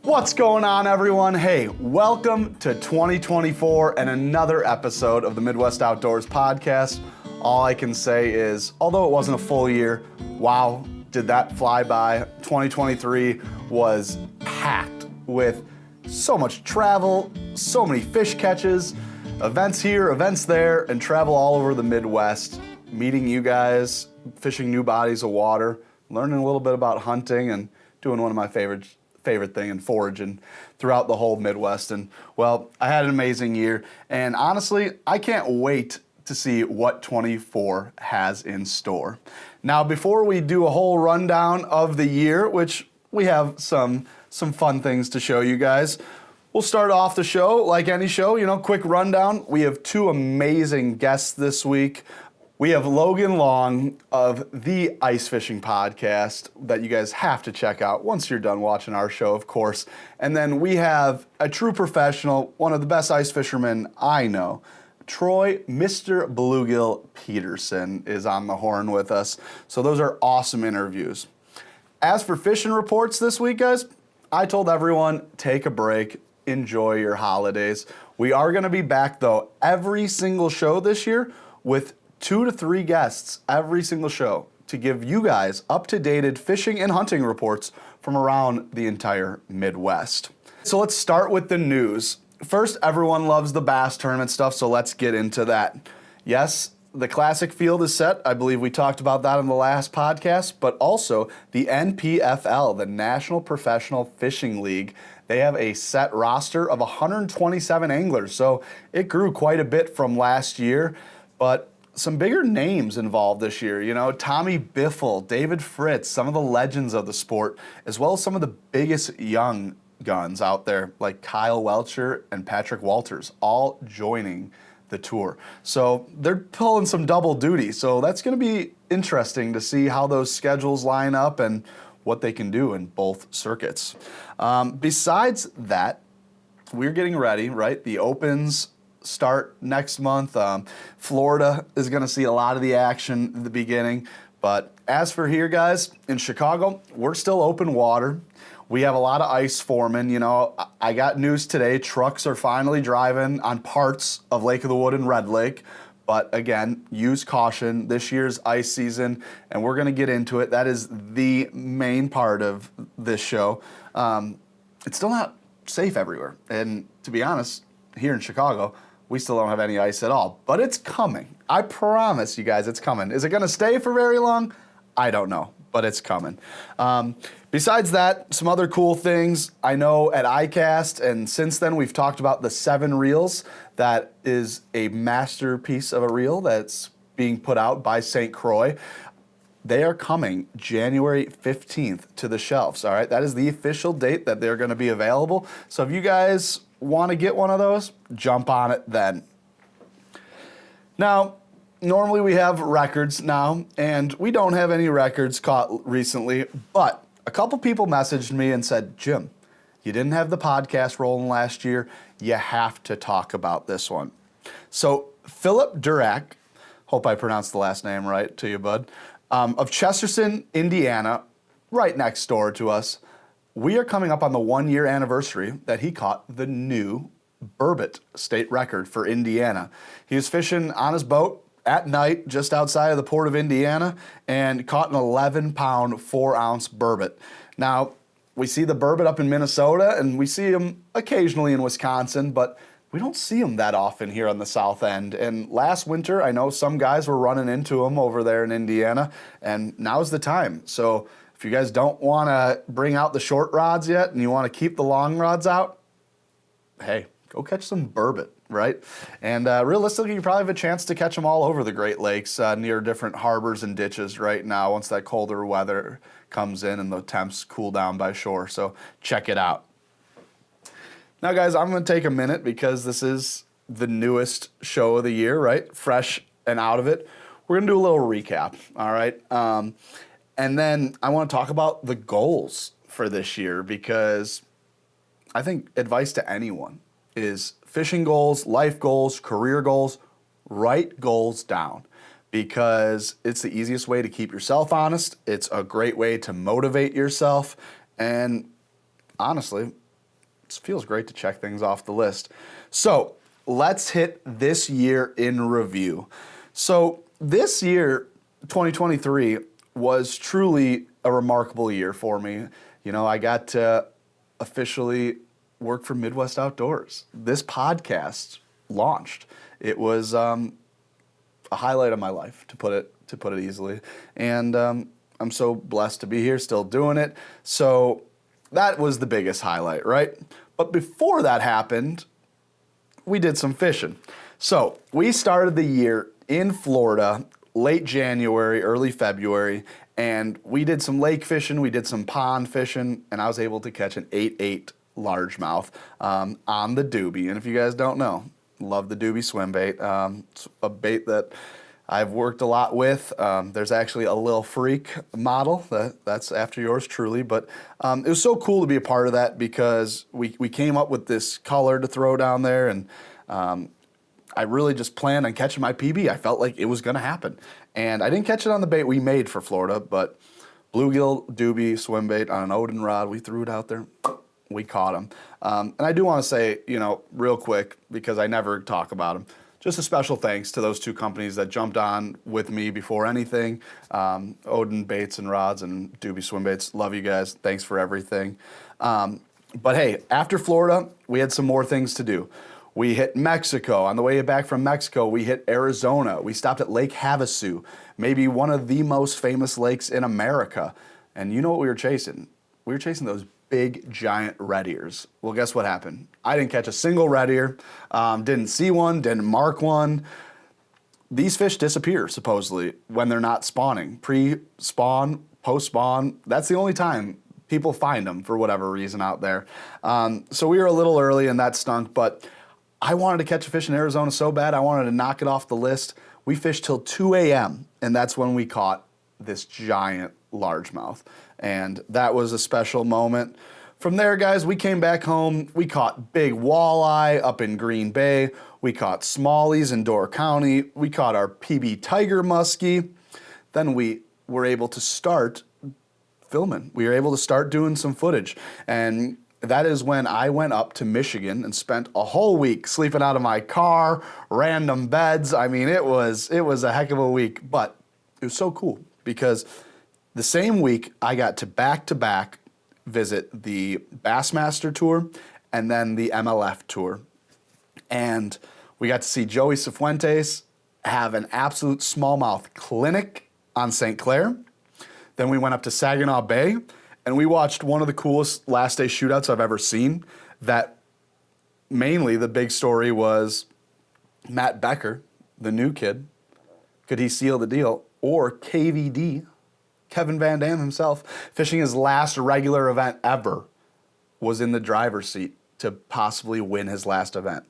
What's going on, everyone? Hey, welcome to 2024 and another episode of the Midwest Outdoors Podcast. All I can say is, although it wasn't a full year, wow, did that fly by. 2023 was packed with so much travel, so many fish catches, events here, events there, and travel all over the Midwest, meeting you guys, fishing new bodies of water, learning a little bit about hunting, and doing one of my favorite thing and foraging throughout the whole Midwest. And well, I had an amazing year, and honestly, I can't wait to see what 24 has in store. Now, before we do a whole rundown of the year, which we have some fun things to show you guys, we'll start off the show like any show, quick rundown. We have two amazing guests this week. We have Logan Long of the Ice Fishing Podcast that you guys have to check out once you're done watching our show, of course. And then we have a true professional, one of the best ice fishermen I know, Troy, Mr. Bluegill Peterson, is on the horn with us. So those are awesome interviews. As for fishing reports this week, guys, I told everyone, take a break, enjoy your holidays. We are going to be back, though, every single show this year with 2 to 3 guests every single show to give you guys up-to-date fishing and hunting reports from around the entire Midwest. So let's start with the news. First, everyone loves the bass tournament stuff, so let's get into that. Yes, the classic field is set. I believe we talked about that in the last podcast, but also the NPFL, the National Professional Fishing League, they have a set roster of 127 anglers, so it grew quite a bit from last year, but some bigger names involved this year, Tommy Biffle, David Fritz, some of the legends of the sport, as well as some of the biggest young guns out there like Kyle Welcher and Patrick Walters, all joining the tour. So they're pulling some double duty. So that's going to be interesting to see how those schedules line up and what they can do in both circuits. Besides that, we're getting ready, right? The Opens start next month. Florida is going to see a lot of the action at the beginning. But as for here, guys, in Chicago, we're still open water. We have a lot of ice forming. I got news today. Trucks are finally driving on parts of Lake of the Wood and Red Lake. But again, use caution. This year's ice season, and we're going to get into it. That is the main part of this show. It's still not safe everywhere. And to be honest, here in Chicago, we still don't have any ice at all, but it's coming. I promise you guys it's coming. Is it going to stay for very long? I don't know, but it's coming. Besides that, some other cool things. I know at ICAST, and since then we've talked about the 7 reels. That is a masterpiece of a reel that's being put out by St. Croix. They are coming January 15th to the shelves, all right? That is the official date that they're going to be available. So if you guys want to get one of those, jump on it then. Now, normally we have records now, and we don't have any records caught recently, but a couple people messaged me and said, Jim, you didn't have the podcast rolling last year. You have to talk about this one. So Philip Durack, hope I pronounced the last name right to you, bud, of Chesterton, Indiana, right next door to us. We are coming up on the 1-year anniversary that he caught the new burbot state record for Indiana. He was fishing on his boat at night just outside of the port of Indiana and caught an 11-pound, 4-ounce burbot. Now, we see the burbot up in Minnesota, and we see him occasionally in Wisconsin, but we don't see him that often here on the south end. And last winter, I know some guys were running into him over there in Indiana, and now's the time. So if you guys don't want to bring out the short rods yet and you want to keep the long rods out, hey, go catch some burbot, right? And realistically, you probably have a chance to catch them all over the Great Lakes near different harbors and ditches right now once that colder weather comes in and the temps cool down by shore. So check it out. Now, guys, I'm going to take a minute because this is the newest show of the year, right? Fresh and out of it. We're going to do a little recap, all right? And then I want to talk about the goals for this year because I think advice to anyone is fishing goals, life goals, career goals, write goals down because it's the easiest way to keep yourself honest. It's a great way to motivate yourself. And honestly, It feels great to check things off the list. So let's hit this year in review. So this year, 2023, was truly a remarkable year for me. You know, I got to officially work for Midwest Outdoors. This podcast launched. It was a highlight of my life, to put it easily. And I'm so blessed to be here, still doing it. So that was the biggest highlight, right? But before that happened, we did some fishing. So we started the year in Florida, late January, early February, and we did some lake fishing, we did some pond fishing, and I was able to catch an 8.8 largemouth on the doobie. And if you guys don't know, love the doobie swim bait. It's a bait that I've worked a lot with. There's actually a Lil Freak model that's after yours truly, but it was so cool to be a part of that because we came up with this color to throw down there, and I really just planned on catching my PB. I felt like it was going to happen, and I didn't catch it on the bait we made for Florida, but bluegill doobie swim bait on an Odin rod. We threw it out there. We caught him. And I do want to say, real quick, because I never talk about them, just a special thanks to those two companies that jumped on with me before anything. Odin Baits and Rods and Doobie Swim Baits. Love you guys. Thanks for everything. But hey, after Florida, we had some more things to do. We hit Mexico. On the way back from Mexico, we hit Arizona. We stopped at Lake Havasu, maybe one of the most famous lakes in America. And you know what we were chasing? We were chasing those big, giant red ears. Well, guess what happened? I didn't catch a single red ear, didn't see one, didn't mark one. These fish disappear, supposedly, when they're not spawning. Pre-spawn, post-spawn, that's the only time people find them for whatever reason out there. So we were a little early and that stunk, but I wanted to catch a fish in Arizona so bad, I wanted to knock it off the list. We fished till 2 a.m., and that's when we caught this giant largemouth. And that was a special moment. From there, guys, we came back home. We caught big walleye up in Green Bay. We caught smallies in Door County. We caught our PB tiger muskie. Then we were able to start filming. We were able to start doing some footage. And that is when I went up to Michigan and spent a whole week sleeping out of my car, random beds. I mean, it was a heck of a week, but it was so cool because the same week I got to back visit the Bassmaster Tour and then the MLF Tour. And we got to see Joey Cifuentes have an absolute smallmouth clinic on St. Clair. Then we went up to Saginaw Bay, and we watched one of the coolest last day shootouts I've ever seen. That mainly the big story was Matt Becker, the new kid. Could he seal the deal? Or KVD, Kevin Van Dam himself, fishing his last regular event ever, was in the driver's seat to possibly win his last event.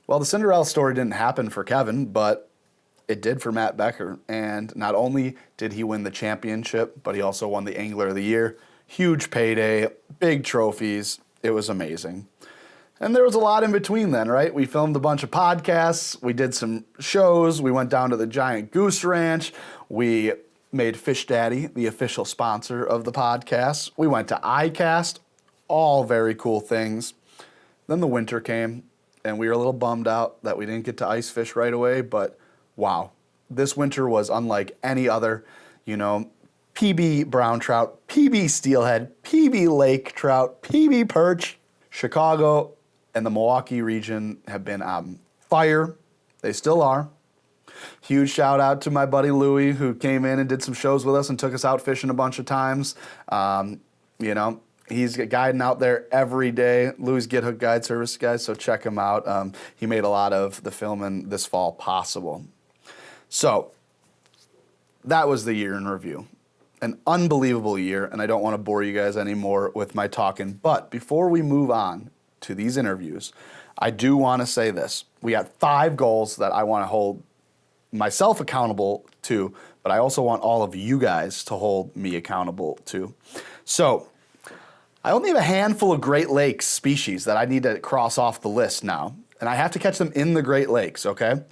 Well, the Cinderella story didn't happen for Kevin, but it did for Matt Becker. And not only did he win the championship, but he also won the Angler of the Year. Huge payday, big trophies. It was amazing. And there was a lot in between then, right? We filmed a bunch of podcasts. We did some shows. We went down to the Giant Goose Ranch. We made Fish Daddy the official sponsor of the podcast. We went to iCast. All very cool things. Then the winter came, and we were a little bummed out that we didn't get to ice fish right away, but wow, this winter was unlike any other, PB brown trout, PB steelhead, PB lake trout, PB perch. Chicago and the Milwaukee region have been on fire. They still are. Huge shout out to my buddy Louie, who came in and did some shows with us and took us out fishing a bunch of times. He's guiding out there every day. Louie's Get Hook Guide Service, guys, so check him out. He made a lot of the filming this fall possible. So that was the year in review. An unbelievable year, and I don't want to bore you guys anymore with my talking. But before we move on to these interviews, I do want to say this. We got 5 goals that I want to hold myself accountable to, but I also want all of you guys to hold me accountable to. So I only have a handful of Great Lakes species that I need to cross off the list now, and I have to catch them in the Great Lakes, okay?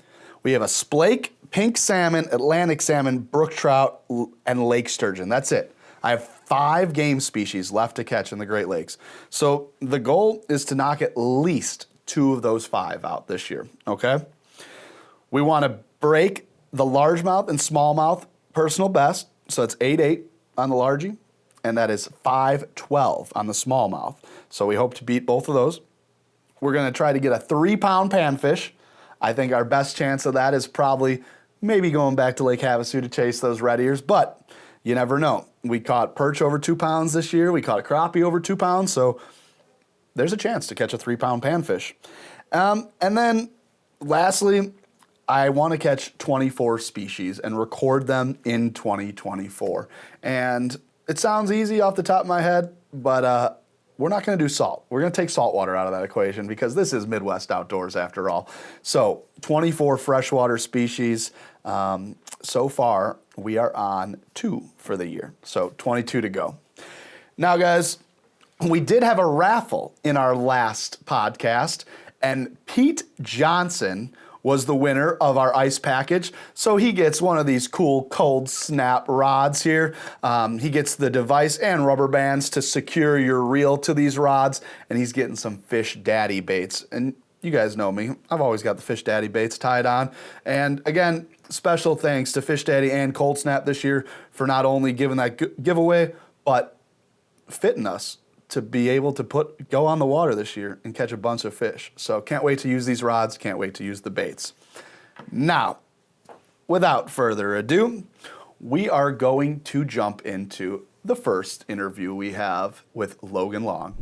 We have a splake, pink salmon, Atlantic salmon, brook trout, and lake sturgeon. That's it. I have 5 game species left to catch in the Great Lakes. So the goal is to knock at least 2 of those 5 out this year, okay? We want to break the largemouth and smallmouth personal best. So it's 8.8 on the largie, and that is 5.12 on the smallmouth. So we hope to beat both of those. We're going to try to get a 3-pound panfish. I think our best chance of that is probably maybe going back to Lake Havasu to chase those red ears, but you never know. We caught perch over 2 pounds this year. We caught a crappie over 2 pounds, so there's a chance to catch a 3-pound panfish. And then lastly, I want to catch 24 species and record them in 2024. And it sounds easy off the top of my head, but we're not going to do salt. We're going to take saltwater out of that equation because this is Midwest Outdoors after all. So 24 freshwater species. So far, we are on 2 for the year. So 22 to go. Now, guys, we did have a raffle in our last podcast, and Pete Johnson was the winner of our ice package. So he gets one of these cool cold snap rods here. He gets the device and rubber bands to secure your reel to these rods, and he's getting some Fish Daddy baits. And you guys know me, I've always got the Fish Daddy baits tied on. And again, special thanks to Fish Daddy and Cold Snap this year for not only giving that giveaway, but fitting us to be able to go on the water this year and catch a bunch of fish. So can't wait to use these rods, can't wait to use the baits. Now, without further ado, we are going to jump into the first interview we have with Logan Long.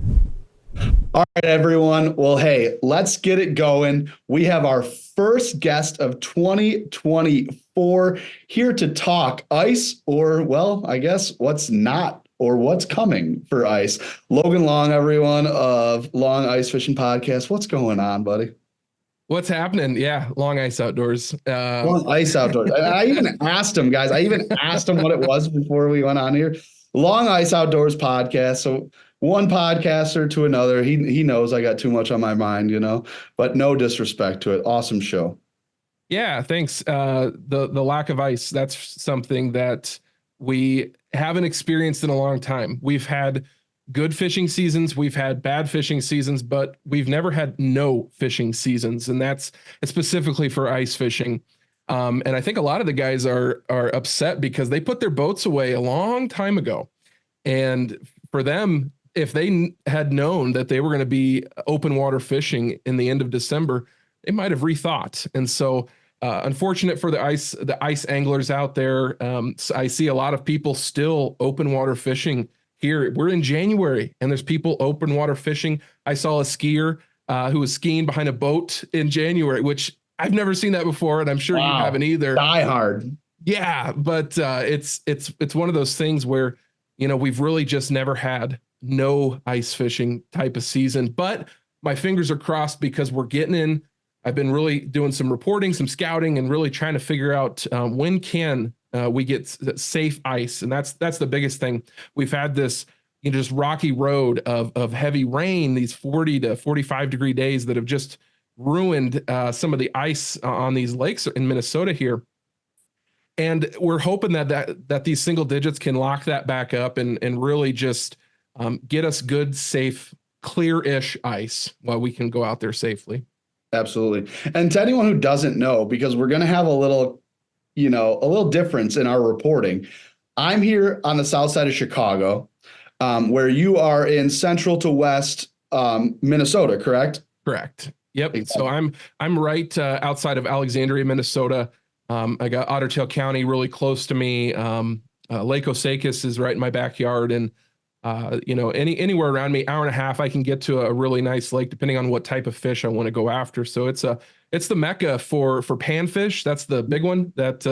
All right, everyone. Well, hey, let's get it going. We have our first guest of 2024 here to talk ice, or, well, I guess what's not or what's coming for ice. Logan Long, everyone, of Long Ice Fishing Podcast. What's going on, buddy? What's happening? Yeah, Long Ice Outdoors. Long Ice Outdoors. I even asked him, guys. I even asked him what it was before we went on here. Long Ice Outdoors Podcast. So one podcaster to another. He knows I got too much on my mind, but no disrespect to it. Awesome show. Yeah, thanks. The lack of ice, that's something that we haven't experienced in a long time. We've had good fishing seasons, we've had bad fishing seasons, but we've never had no fishing seasons, and that's specifically for ice fishing. And I think a lot of the guys are upset because they put their boats away a long time ago. And for them, if they had known that they were going to be open water fishing in the end of December, they might have rethought. And so unfortunate for the ice anglers out there. I see a lot of people still open water fishing here. We're in January and there's people open water fishing. I saw a skier who was skiing behind a boat in January, which I've never seen that before, and I'm sure you haven't either. Die hard. Yeah, but it's one of those things where we've really just never had no ice fishing type of season. But my fingers are crossed because we're getting in. I've been really doing some reporting, some scouting, and really trying to figure out when can we get safe ice. And that's the biggest thing. We've had this just rocky road of heavy rain, these 40 to 45 degree days that have just ruined some of the ice on these lakes in Minnesota here. And we're hoping that these single digits can lock that back up and really just get us good, safe, clear-ish ice while we can go out there safely. Absolutely. And to anyone who doesn't know, because we're going to have a little difference in our reporting. I'm here on the south side of Chicago, where you are in central to west Minnesota, correct? Correct. Yep. Exactly. So I'm right outside of Alexandria, Minnesota. I got Otter Tail County really close to me. Lake Osakis is right in my backyard, and anywhere around me, hour and a half, I can get to a really nice lake, depending on what type of fish I want to go after. So it's the mecca for panfish. That's the big one that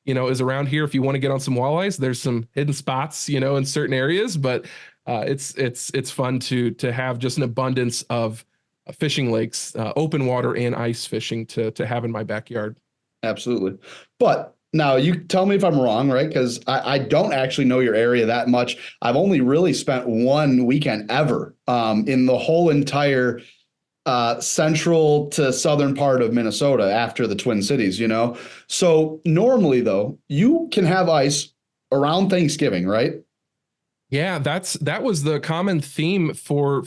is around here. If you want to get on some walleyes, there's some hidden spots, in certain areas, but it's fun to have just an abundance of fishing lakes, open water and ice fishing to have in my backyard. Absolutely. But now you tell me if I'm wrong, right? Because I don't actually know your area that much. I've only really spent one weekend ever in the whole entire central to southern part of Minnesota after the Twin Cities, So normally, though, you can have ice around Thanksgiving, right? Yeah, that was the common theme for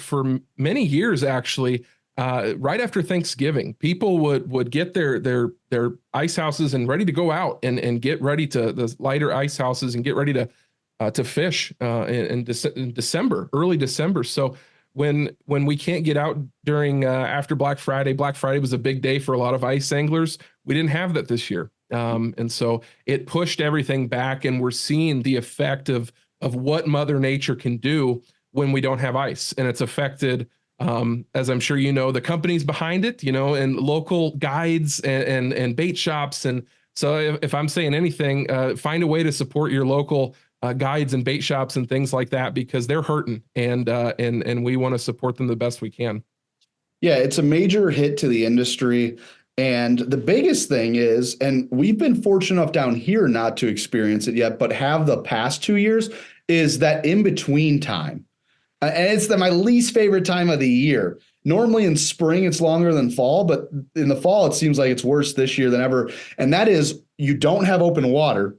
many years actually. Right after Thanksgiving, people would get their ice houses and ready to go out and get ready to the lighter ice houses and get ready to fish in December, early December. So when we can't get out during after Black Friday was a big day for a lot of ice anglers. We didn't have that this year, and so it pushed everything back, and we're seeing the effect of what Mother Nature can do when we don't have ice, and it's affected. As I'm sure you know, the companies behind it, and local guides and bait shops. And so if I'm saying anything, find a way to support your local guides and bait shops and things like that, because they're hurting, and we want to support them the best we can. Yeah, it's a major hit to the industry. And the biggest thing is, and we've been fortunate enough down here not to experience it yet, but have the past 2 years, is that in between time. And it's my least favorite time of the year. Normally in spring, it's longer than fall, but in the fall, it seems like it's worse this year than ever. And that is, you don't have open water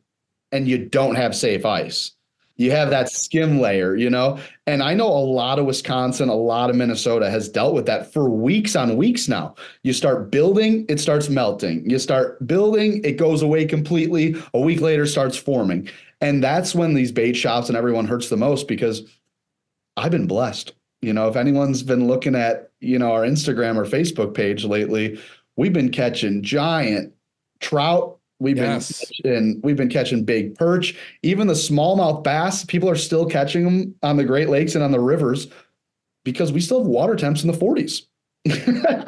and you don't have safe ice. You have that skim layer, and I know a lot of Wisconsin, a lot of Minnesota has dealt with that for weeks on weeks now. You start building, it starts melting. You start building, it goes away completely. A week later, starts forming. And that's when these bait shops and everyone hurts the most, because I've been blessed. If anyone's been looking at, our Instagram or Facebook page lately, we've been catching giant trout. We've been catching big perch, even the smallmouth bass. People are still catching them on the Great Lakes and on the rivers because we still have water temps in the 40s.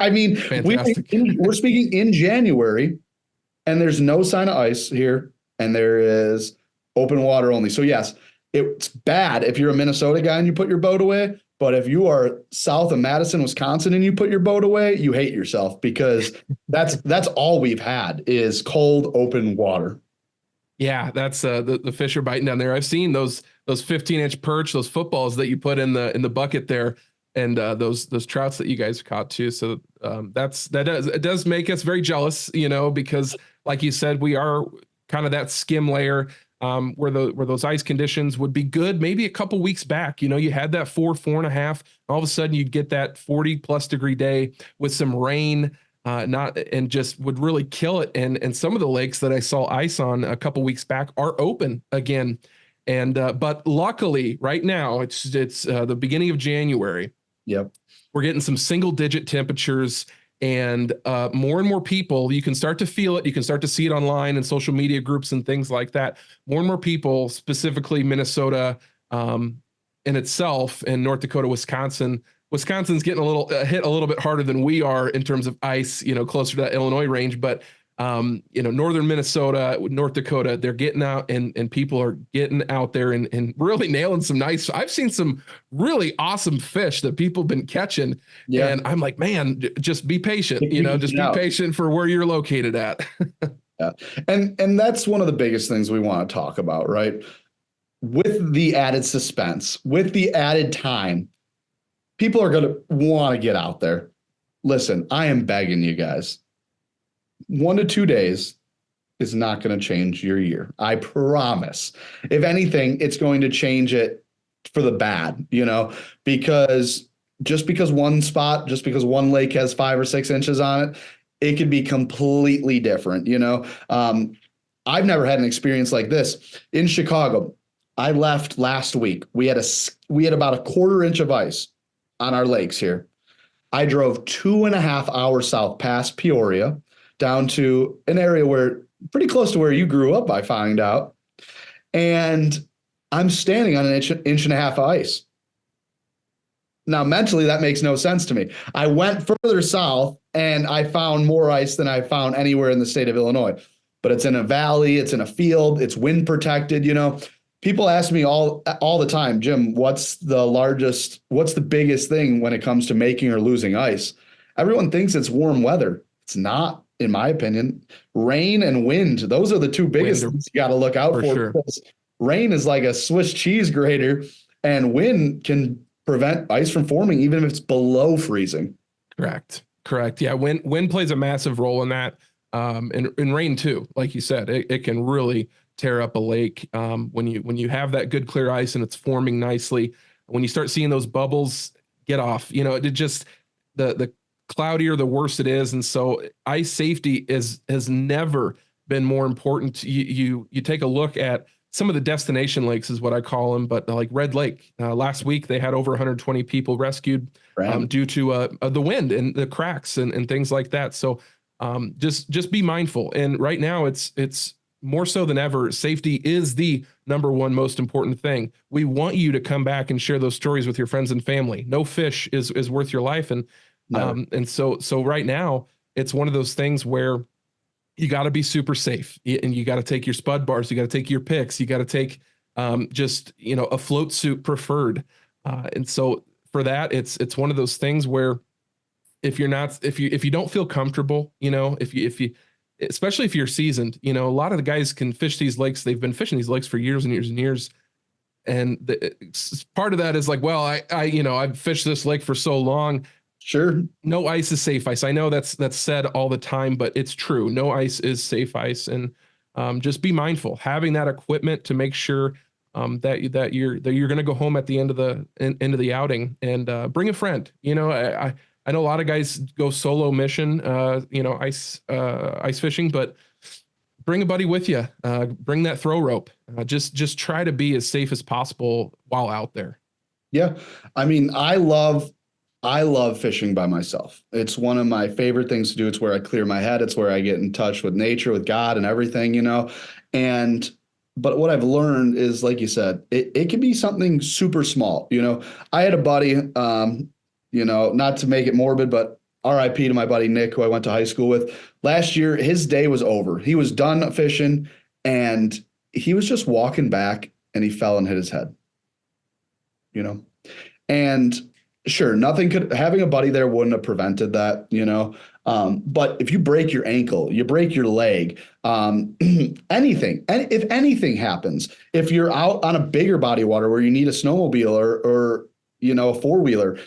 I mean, we're speaking in January, and there's no sign of ice here, and there is open water only. So yes, it's bad if you're a Minnesota guy and you put your boat away. But if you are south of Madison, Wisconsin, and you put your boat away, you hate yourself, because that's all we've had is cold, open water. Yeah, that's the fish are biting down there. I've seen those 15-inch perch, those footballs that you put in the bucket there, and those trouts that you guys caught too. So it does make us very jealous, because like you said, we are kind of that skim layer. Where those ice conditions would be good maybe a couple weeks back. You had that 4.5. All of a sudden you'd get that 40+ degree day with some rain, and just would really kill it. And some of the lakes that I saw ice on a couple weeks back are open again. And but luckily right now it's the beginning of January. Yep. We're getting some single digit temperatures. And more and more people, you can start to feel it. You can start to see it online and social media groups and things like that. More and more people, specifically Minnesota in itself, and North Dakota, Wisconsin. Wisconsin's getting hit a little bit harder than we are in terms of ice, closer to that Illinois range. But northern Minnesota, North Dakota, they're getting out, and people are getting out there and really nailing some nice. I've seen some really awesome fish that people have been catching. Yeah. And I'm like, man, just be patient, just be patient for where you're located at. Yeah. And that's one of the biggest things we want to talk about, right? With the added suspense, with the added time, people are going to want to get out there. Listen, I am begging you guys. 1 to 2 days is not going to change your year. I promise. If anything, it's going to change it for the bad, because just because one lake has 5 or 6 inches on it, it could be completely different. I've never had an experience like this in Chicago. I left last week. We had about 1/4 inch of ice on our lakes here. I drove 2.5 hours south past Peoria, down to an area where pretty close to where you grew up, I find out. And I'm standing on an inch and a half of ice. Now, mentally, that makes no sense to me. I went further south and I found more ice than I found anywhere in the state of Illinois. But it's in a valley, it's in a field, it's wind protected, People ask me all the time, Jim, what's the biggest thing when it comes to making or losing ice? Everyone thinks it's warm weather. It's not. In my opinion, rain and wind, those are the two biggest things you got to look out for. Sure. Because rain is like a Swiss cheese grater, and wind can prevent ice from forming even if it's below freezing. Correct. Yeah, wind plays a massive role in that, and rain too. Like you said, it can really tear up a lake. When you have that good clear ice and it's forming nicely, when you start seeing those bubbles, get off. It just the cloudier, the worse it is. And so ice safety has never been more important. You take a look at some of the destination lakes is what I call them, but like Red Lake, last week they had over 120 people rescued due to the wind and the cracks and things like that. So just be mindful. And right now it's more so than ever, safety is the number one most important thing. We want you to come back and share those stories with your friends and family. No fish is worth your life. And so right now it's one of those things where you got to be super safe, and you got to take your spud bars. You got to take your picks. You got to take a float suit preferred. And so for that, it's one of those things where if you don't feel comfortable, if you especially if you're seasoned, a lot of the guys can fish these lakes. They've been fishing these lakes for years and years and years. And part of that is like, well, I've fished this lake for so long. Sure. No ice is safe ice. I know that's said all the time, but it's true. No ice is safe ice. And just be mindful, having that equipment to make sure that you're going to go home at the end of the outing, and bring a friend. I know a lot of guys go solo mission, ice fishing, but bring a buddy with you. Bring that throw rope. Just try to be as safe as possible while out there. Yeah. I mean, I love fishing by myself. It's one of my favorite things to do. It's where I clear my head. It's where I get in touch with nature, with God and everything, but what I've learned is, like you said, it can be something super small. I had a buddy, not to make it morbid, but RIP to my buddy Nick, who I went to high school with. Last year, his day was over. He was done fishing, and he was just walking back, and he fell and hit his head. And sure, having a buddy there wouldn't have prevented that, but if you break your ankle, you break your leg, if anything happens, if you're out on a bigger body of water where you need a snowmobile or a four-wheeler,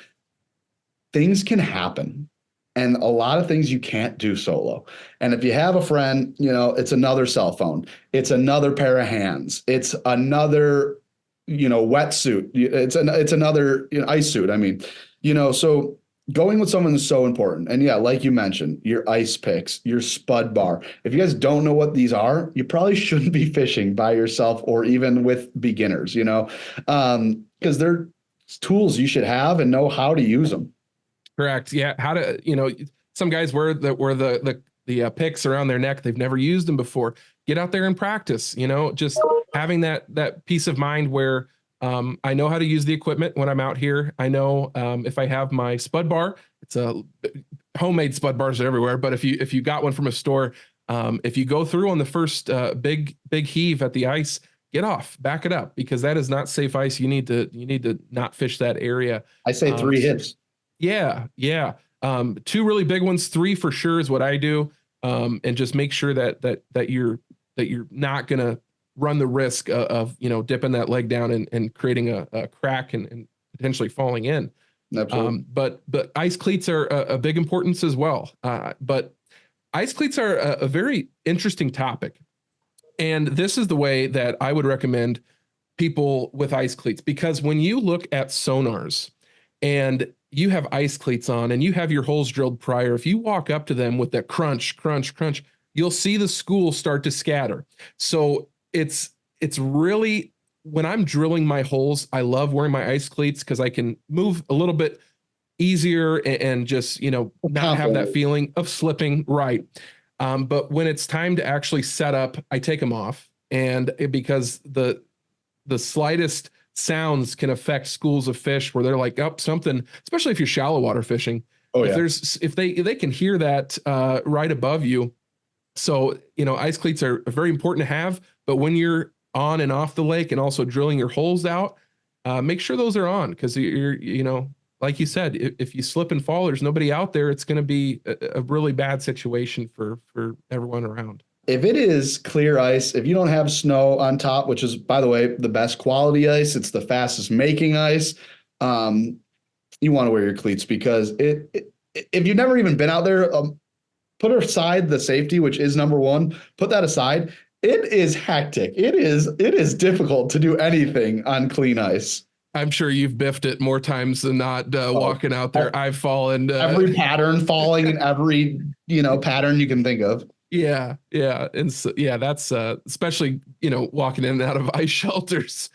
things can happen. And a lot of things you can't do solo. And if you have a friend, it's another cell phone, it's another pair of hands, it's another wetsuit. It's another ice suit. I mean, so going with someone is so important. And yeah, like you mentioned, your ice picks, your spud bar. If you guys don't know what these are, you probably shouldn't be fishing by yourself or even with beginners, because they're tools you should have and know how to use them. Correct. Yeah. How to, some guys wear the picks around their neck. They've never used them before. Get out there and practice, just having that peace of mind where I know how to use the equipment when I'm out here. I know if I have my spud bar, it's a homemade spud bars are everywhere. But if you got one from a store, if you go through on the first big heave at the ice, get off, back it up, because that is not safe ice. You need to not fish that area. I say 3 hits. Yeah. Two really big ones, 3 for sure is what I do. And just make sure that you're not going to run the risk of dipping that leg down and creating a crack and potentially falling in. Absolutely. But ice cleats are a big importance as well. But ice cleats are a very interesting topic. And this is the way that I would recommend people with ice cleats, because when you look at sonars and you have ice cleats on and you have your holes drilled prior, if you walk up to them with that crunch, crunch, crunch, you'll see the school start to scatter. So it's really, when I'm drilling my holes, I love wearing my ice cleats because I can move a little bit easier and just, not have that feeling of slipping. Right. But when it's time to actually set up, I take them off, because the slightest sounds can affect schools of fish where they're like, oh, something, especially if you're shallow water fishing. Oh, yeah. If they can hear that right above you. So, ice cleats are very important to have, but when you're on and off the lake and also drilling your holes out, make sure those are on, because you're, like you said, if you slip and fall, there's nobody out there. It's going to be a really bad situation for everyone around. If it is clear ice, if you don't have snow on top, which is, by the way, the best quality ice, it's the fastest making ice, you want to wear your cleats, because if you've never even been out there, put aside the safety, which is number one, put that aside. It is hectic. It is difficult to do anything on clean ice. I'm sure you've biffed it more times than not, Oh, walking out there. I've fallen. every pattern falling in every, pattern you can think of. Yeah, yeah, and so, yeah, that's especially walking in and out of ice shelters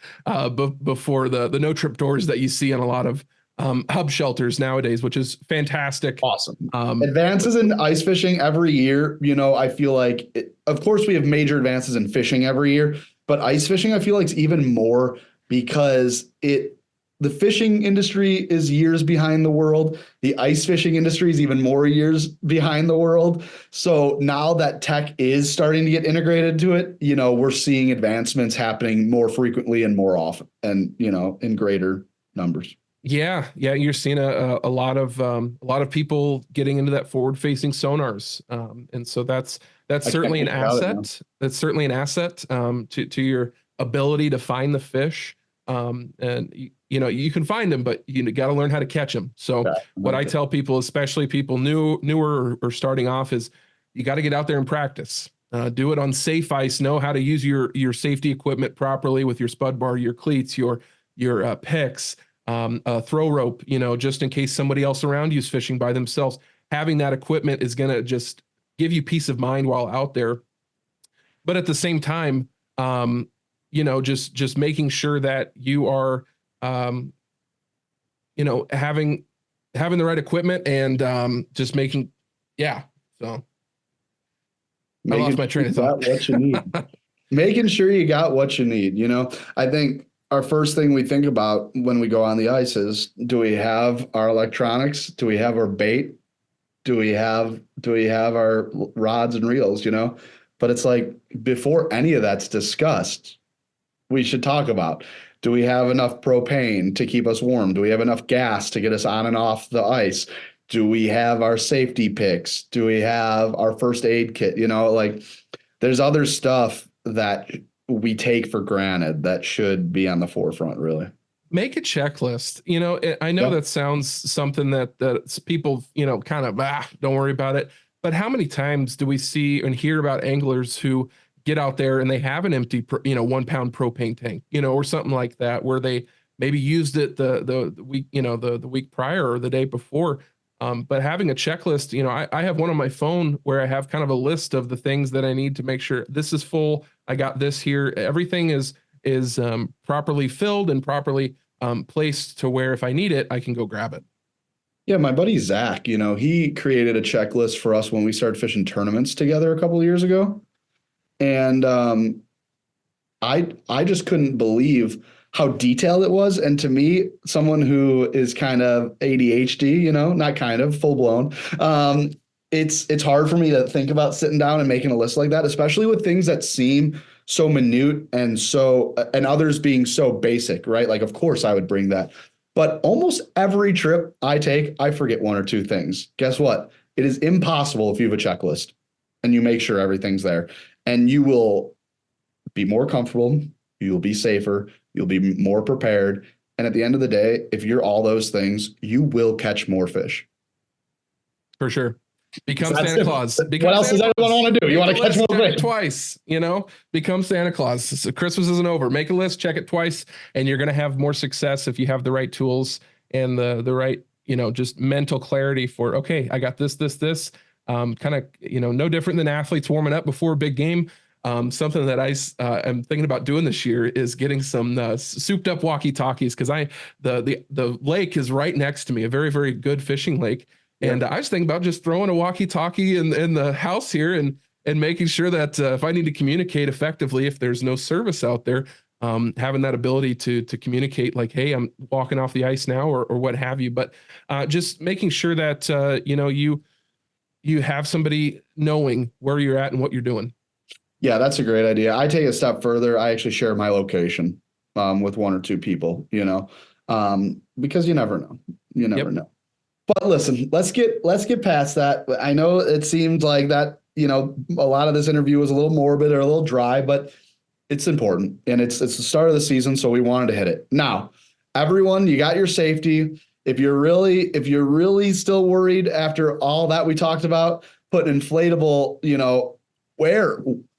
before the no trip doors that you see in a lot of hub shelters nowadays, which is fantastic. Awesome. Um, Advances in ice fishing every year. I feel like, of course, we have major advances in fishing every year, but ice fishing, I feel like, is even more because the fishing industry is years behind the world. The ice fishing industry is even more years behind the world. So now that tech is starting to get integrated to it, we're seeing advancements happening more frequently and more often, and in greater numbers. Yeah, yeah, you're seeing a lot of people getting into that forward facing sonars, and so that's certainly an asset. That's certainly an asset to your ability to find the fish. And you can find them, but you got to learn how to catch them. So what I tell people, especially people newer or starting off, is you got to get out there and practice. Do it on safe ice. Know how to use your safety equipment properly with your spud bar, your cleats, your picks. A throw rope, just in case somebody else around you is fishing by themselves. Having that equipment is going to just give you peace of mind while out there. But at the same time, just making sure that you are, having the right equipment and just making, yeah. So I lost my train of thought. What you need. Making sure you got what you need. I think our first thing we think about when we go on the ice is, do we have our electronics? Do we have our bait? Do we have our rods and reels? But it's like, before any of that's discussed, we should talk about, do we have enough propane to keep us warm? Do we have enough gas to get us on and off the ice? Do we have our safety picks? Do we have our first aid kit? There's other stuff that we take for granted that should be on the forefront, really. Make a checklist. I know that sounds something that people, kind of, don't worry about it. But how many times do we see and hear about anglers who get out there and they have an empty, 1 pound propane tank, or something like that, where they maybe used it the week, the week prior or the day before. But having a checklist, I have one on my phone where I have kind of a list of the things that I need to make sure this is full. I got this here. Everything is properly filled and properly placed to where if I need it, I can go grab it. Yeah, my buddy Zach, he created a checklist for us when we started fishing tournaments together a couple of years ago. And I just couldn't believe how detailed it was. And to me, someone who is kind of ADHD, not kind of, full blown, it's hard for me to think about sitting down and making a list like that, especially with things that seem so minute and others being so basic, right? Like, of course I would bring that. But almost every trip I take, I forget 1 or 2 things. Guess what? It is impossible if you have a checklist and you make sure everything's there, and you will be more comfortable. You'll be safer. You'll be more prepared. And at the end of the day, if you're all those things, you will catch more fish. For sure. Become Santa Claus. What else does everyone want to do? You want to catch more fish twice, become Santa Claus. So Christmas isn't over. Make a list, check it twice, and you're going to have more success if you have the right tools and the right, just mental clarity for, okay, I got this, kind of, no different than athletes warming up before a big game. Something that I am thinking about doing this year is getting some souped up walkie-talkies, because the lake is right next to me, a very, very good fishing lake. Yeah. And I was thinking about just throwing a walkie-talkie in the house here and making sure that if I need to communicate effectively, if there's no service out there, having that ability to communicate, like, hey, I'm walking off the ice now, or what have you. But just making sure that you have somebody knowing where you're at and what you're doing. Yeah, that's a great idea. I take a step further. I actually share my location with 1 or 2 people, because you never know. You never know. But listen, let's get past that. I know it seemed like that, a lot of this interview was a little morbid or a little dry, but it's important, and it's the start of the season, so we wanted to hit it. Now, everyone, you got your safety. If you're really still worried after all that we talked about, put an inflatable,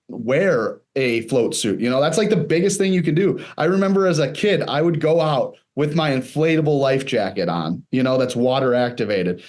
wear a float suit. You know, that's like the biggest thing you can do. I remember as a kid, I would go out with my inflatable life jacket on, you know, that's water activated.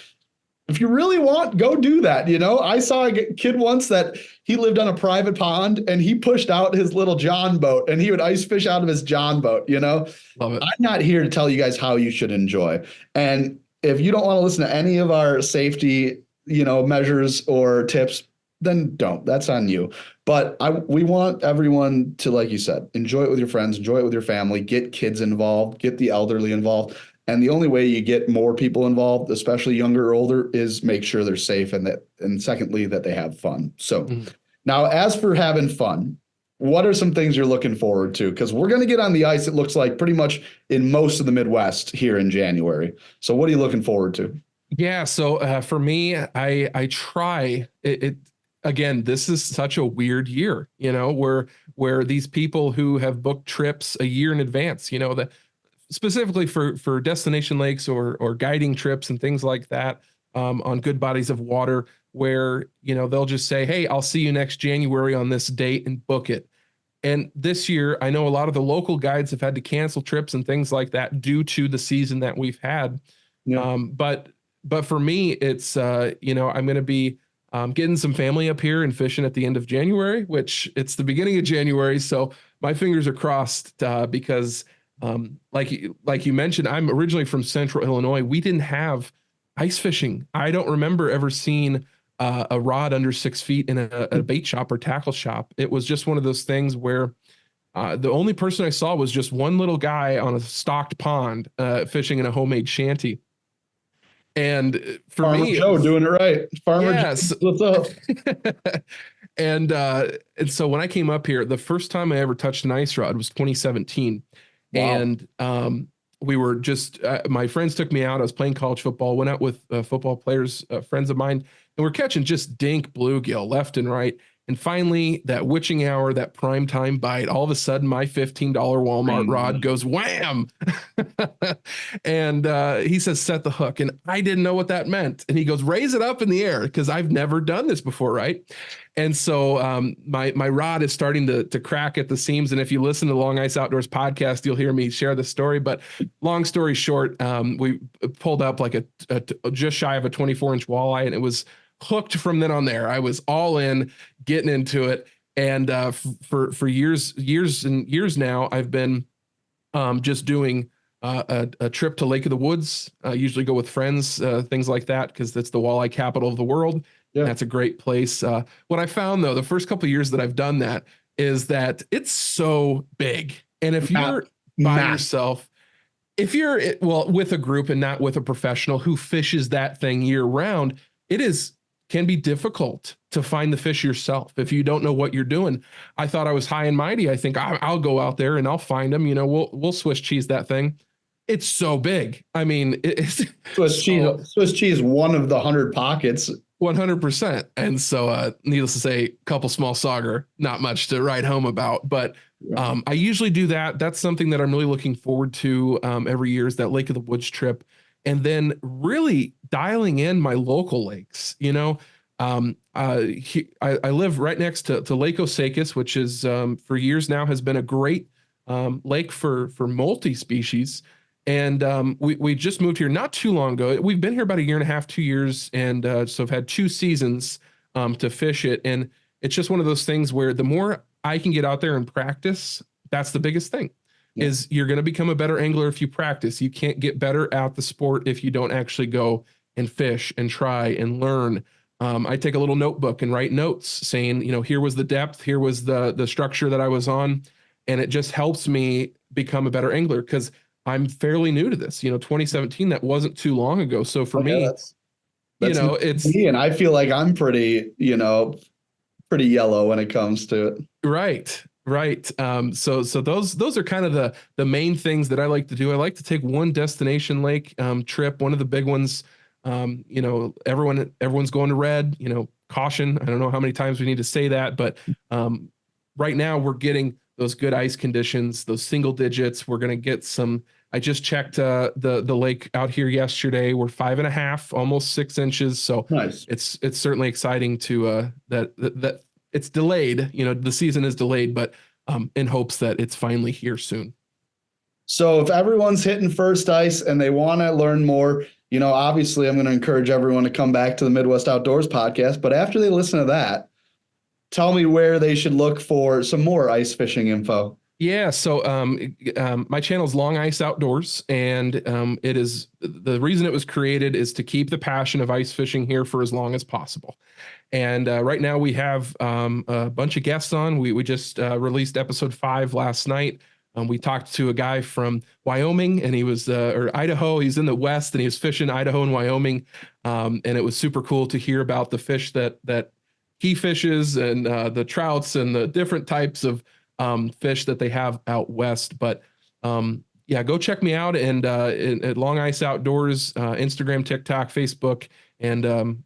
If you really want, go do that. You know, I saw a kid once that he lived on a private pond and he pushed out his little John boat and he would ice fish out of his John boat. You know, Love it. I'm not here to tell you guys how you should enjoy. And if you don't want to listen to any of our safety, you know, measures or tips, then don't. That's on you. But we want everyone to, like you said, enjoy it with your friends, enjoy it with your family, get kids involved, get the elderly involved. And the only way you get more people involved, especially younger or older, is make sure they're safe and secondly, that they have fun. So now as for having fun, what are some things you're looking forward to? Because we're going to get on the ice, it looks like pretty much in most of the Midwest here in January. So what are you looking forward to? Yeah. So for me, I try it. Again, this is such a weird year, you know, where these people who have booked trips a year in advance, you know, that specifically for destination lakes or guiding trips and things like that, on good bodies of water, where, you know, they'll just say, hey, I'll see you next January on this date and book it. And this year, I know a lot of the local guides have had to cancel trips and things like that due to the season that we've had. Yeah. But for me, it's, you know, I'm going to be getting some family up here and fishing at the end of January, which it's the beginning of January. So my fingers are crossed, because like you mentioned, I'm originally from Central Illinois. We didn't have ice fishing. I don't remember ever seeing a rod under 6 feet in a bait shop or tackle shop. It was just one of those things where the only person I saw was just one little guy on a stocked pond fishing in a homemade shanty. And for Farmer me, Joe doing it right. Farmer yes. Joe, what's up? And so when I came up here, the first time I ever touched an ice rod was 2017. Wow. And we were just, my friends took me out. I was playing college football, went out with football players, friends of mine, and we're catching just dink bluegill left and right. And finally, that witching hour, that prime time bite, all of a sudden my $15 Walmart rod goes wham. And he says, set the hook. And I didn't know what that meant. And he goes, raise it up in the air, because I've never done this before, right? And so my rod is starting to crack at the seams. And if you listen to the Long Ice Outdoors podcast, you'll hear me share the story. But long story short, we pulled up like a just shy of a 24-inch walleye, and it was hooked from then on there. I was all in, getting into it. And for years and years now, I've been just doing a trip to Lake of the Woods. I usually go with friends, things like that, because that's the walleye capital of the world. Yeah. That's a great place. What I found, though, the first couple of years that I've done that is that it's so big. And if you're by yourself, if you're, well, with a group and not with a professional who fishes that thing year round, can be difficult to find the fish yourself if you don't know what you're doing. I thought I was high and mighty. I think I'll go out there and I'll find them. You know, we'll Swiss cheese that thing. It's so big. I mean, it's Swiss cheese, one of the 100 pockets. 100%. And so, needless to say, couple small sauger, not much to write home about. But I usually do that. That's something that I'm really looking forward to every year, is that Lake of the Woods trip. And then really dialing in my local lakes. You know, I live right next to Lake Osakis, which is for years now has been a great lake for multi-species. And we just moved here not too long ago. We've been here about a year and a half, 2 years, and so I've had 2 seasons to fish it. And it's just one of those things where the more I can get out there and practice, that's the biggest thing. Is you're going to become a better angler if you practice. You can't get better at the sport if you don't actually go and fish and try and learn. I take a little notebook and write notes saying, you know, here was the depth, here was the structure that I was on. And it just helps me become a better angler, because I'm fairly new to this. You know, 2017, that wasn't too long ago. So for me, that's you know, it's me, and I feel like I'm pretty yellow when it comes to it. Right. So those are kind of the main things that I like to do. I like to take one destination lake trip, one of the big ones. You know, everyone's going to red, you know, caution. I don't know how many times we need to say that, but right now we're getting those good ice conditions, those single digits. We're going to get some. I just checked the lake out here yesterday. We're 5.5, almost 6 inches. So nice. It's certainly exciting to that it's delayed. The season is delayed, but in hopes that it's finally here soon. So if everyone's hitting first ice and they want to learn more, obviously I'm going to encourage everyone to come back to the Midwest Outdoors podcast. But after they listen to that, tell me where they should look for some more ice fishing info. Yeah, so my channel is Long Ice Outdoors, and it is the reason it was created is to keep the passion of ice fishing here for as long as possible. And right now we have a bunch of guests on. We just released episode 5 last night. We talked to a guy from Wyoming, and he was or Idaho. He's in the West, and he was fishing Idaho and Wyoming, and it was super cool to hear about the fish that he fishes and the trouts and the different types of fish that they have out west. But yeah, go check me out and at Long Ice Outdoors, Instagram, TikTok, Facebook. And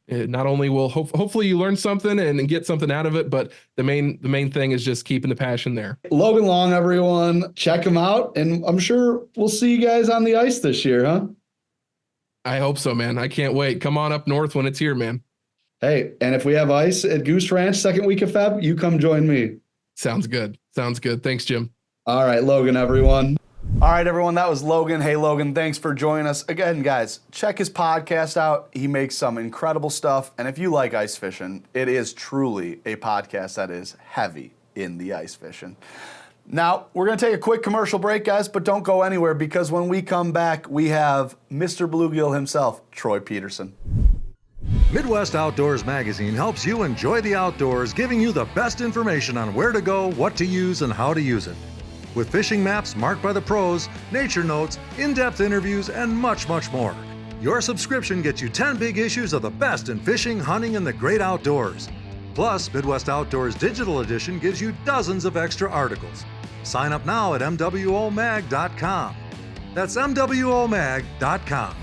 not only will hopefully you learn something and get something out of it, but the main thing is just keeping the passion there. Logan Long, everyone, check him out. And I'm sure we'll see you guys on the ice this year, huh? I hope so, man. I can't wait. Come on up north when it's here, man. Hey, and if we have ice at Goose Ranch second week of Feb, you come join me. Sounds good. Sounds good. Thanks, Jim. All right, Logan, everyone. All right, everyone, that was Logan. Hey, Logan, thanks for joining us. Again, guys, check his podcast out. He makes some incredible stuff. And if you like ice fishing, it is truly a podcast that is heavy in the ice fishing. Now, we're going to take a quick commercial break, guys, but don't go anywhere because when we come back, we have Mr. Bluegill himself, Troy Peterson. Midwest Outdoors Magazine helps you enjoy the outdoors, giving you the best information on where to go, what to use, and how to use it. With fishing maps marked by the pros, nature notes, in-depth interviews, and much, much more. Your subscription gets you 10 big issues of the best in fishing, hunting, and the great outdoors. Plus, Midwest Outdoors Digital Edition gives you dozens of extra articles. Sign up now at MWOMag.com. That's MWOMag.com.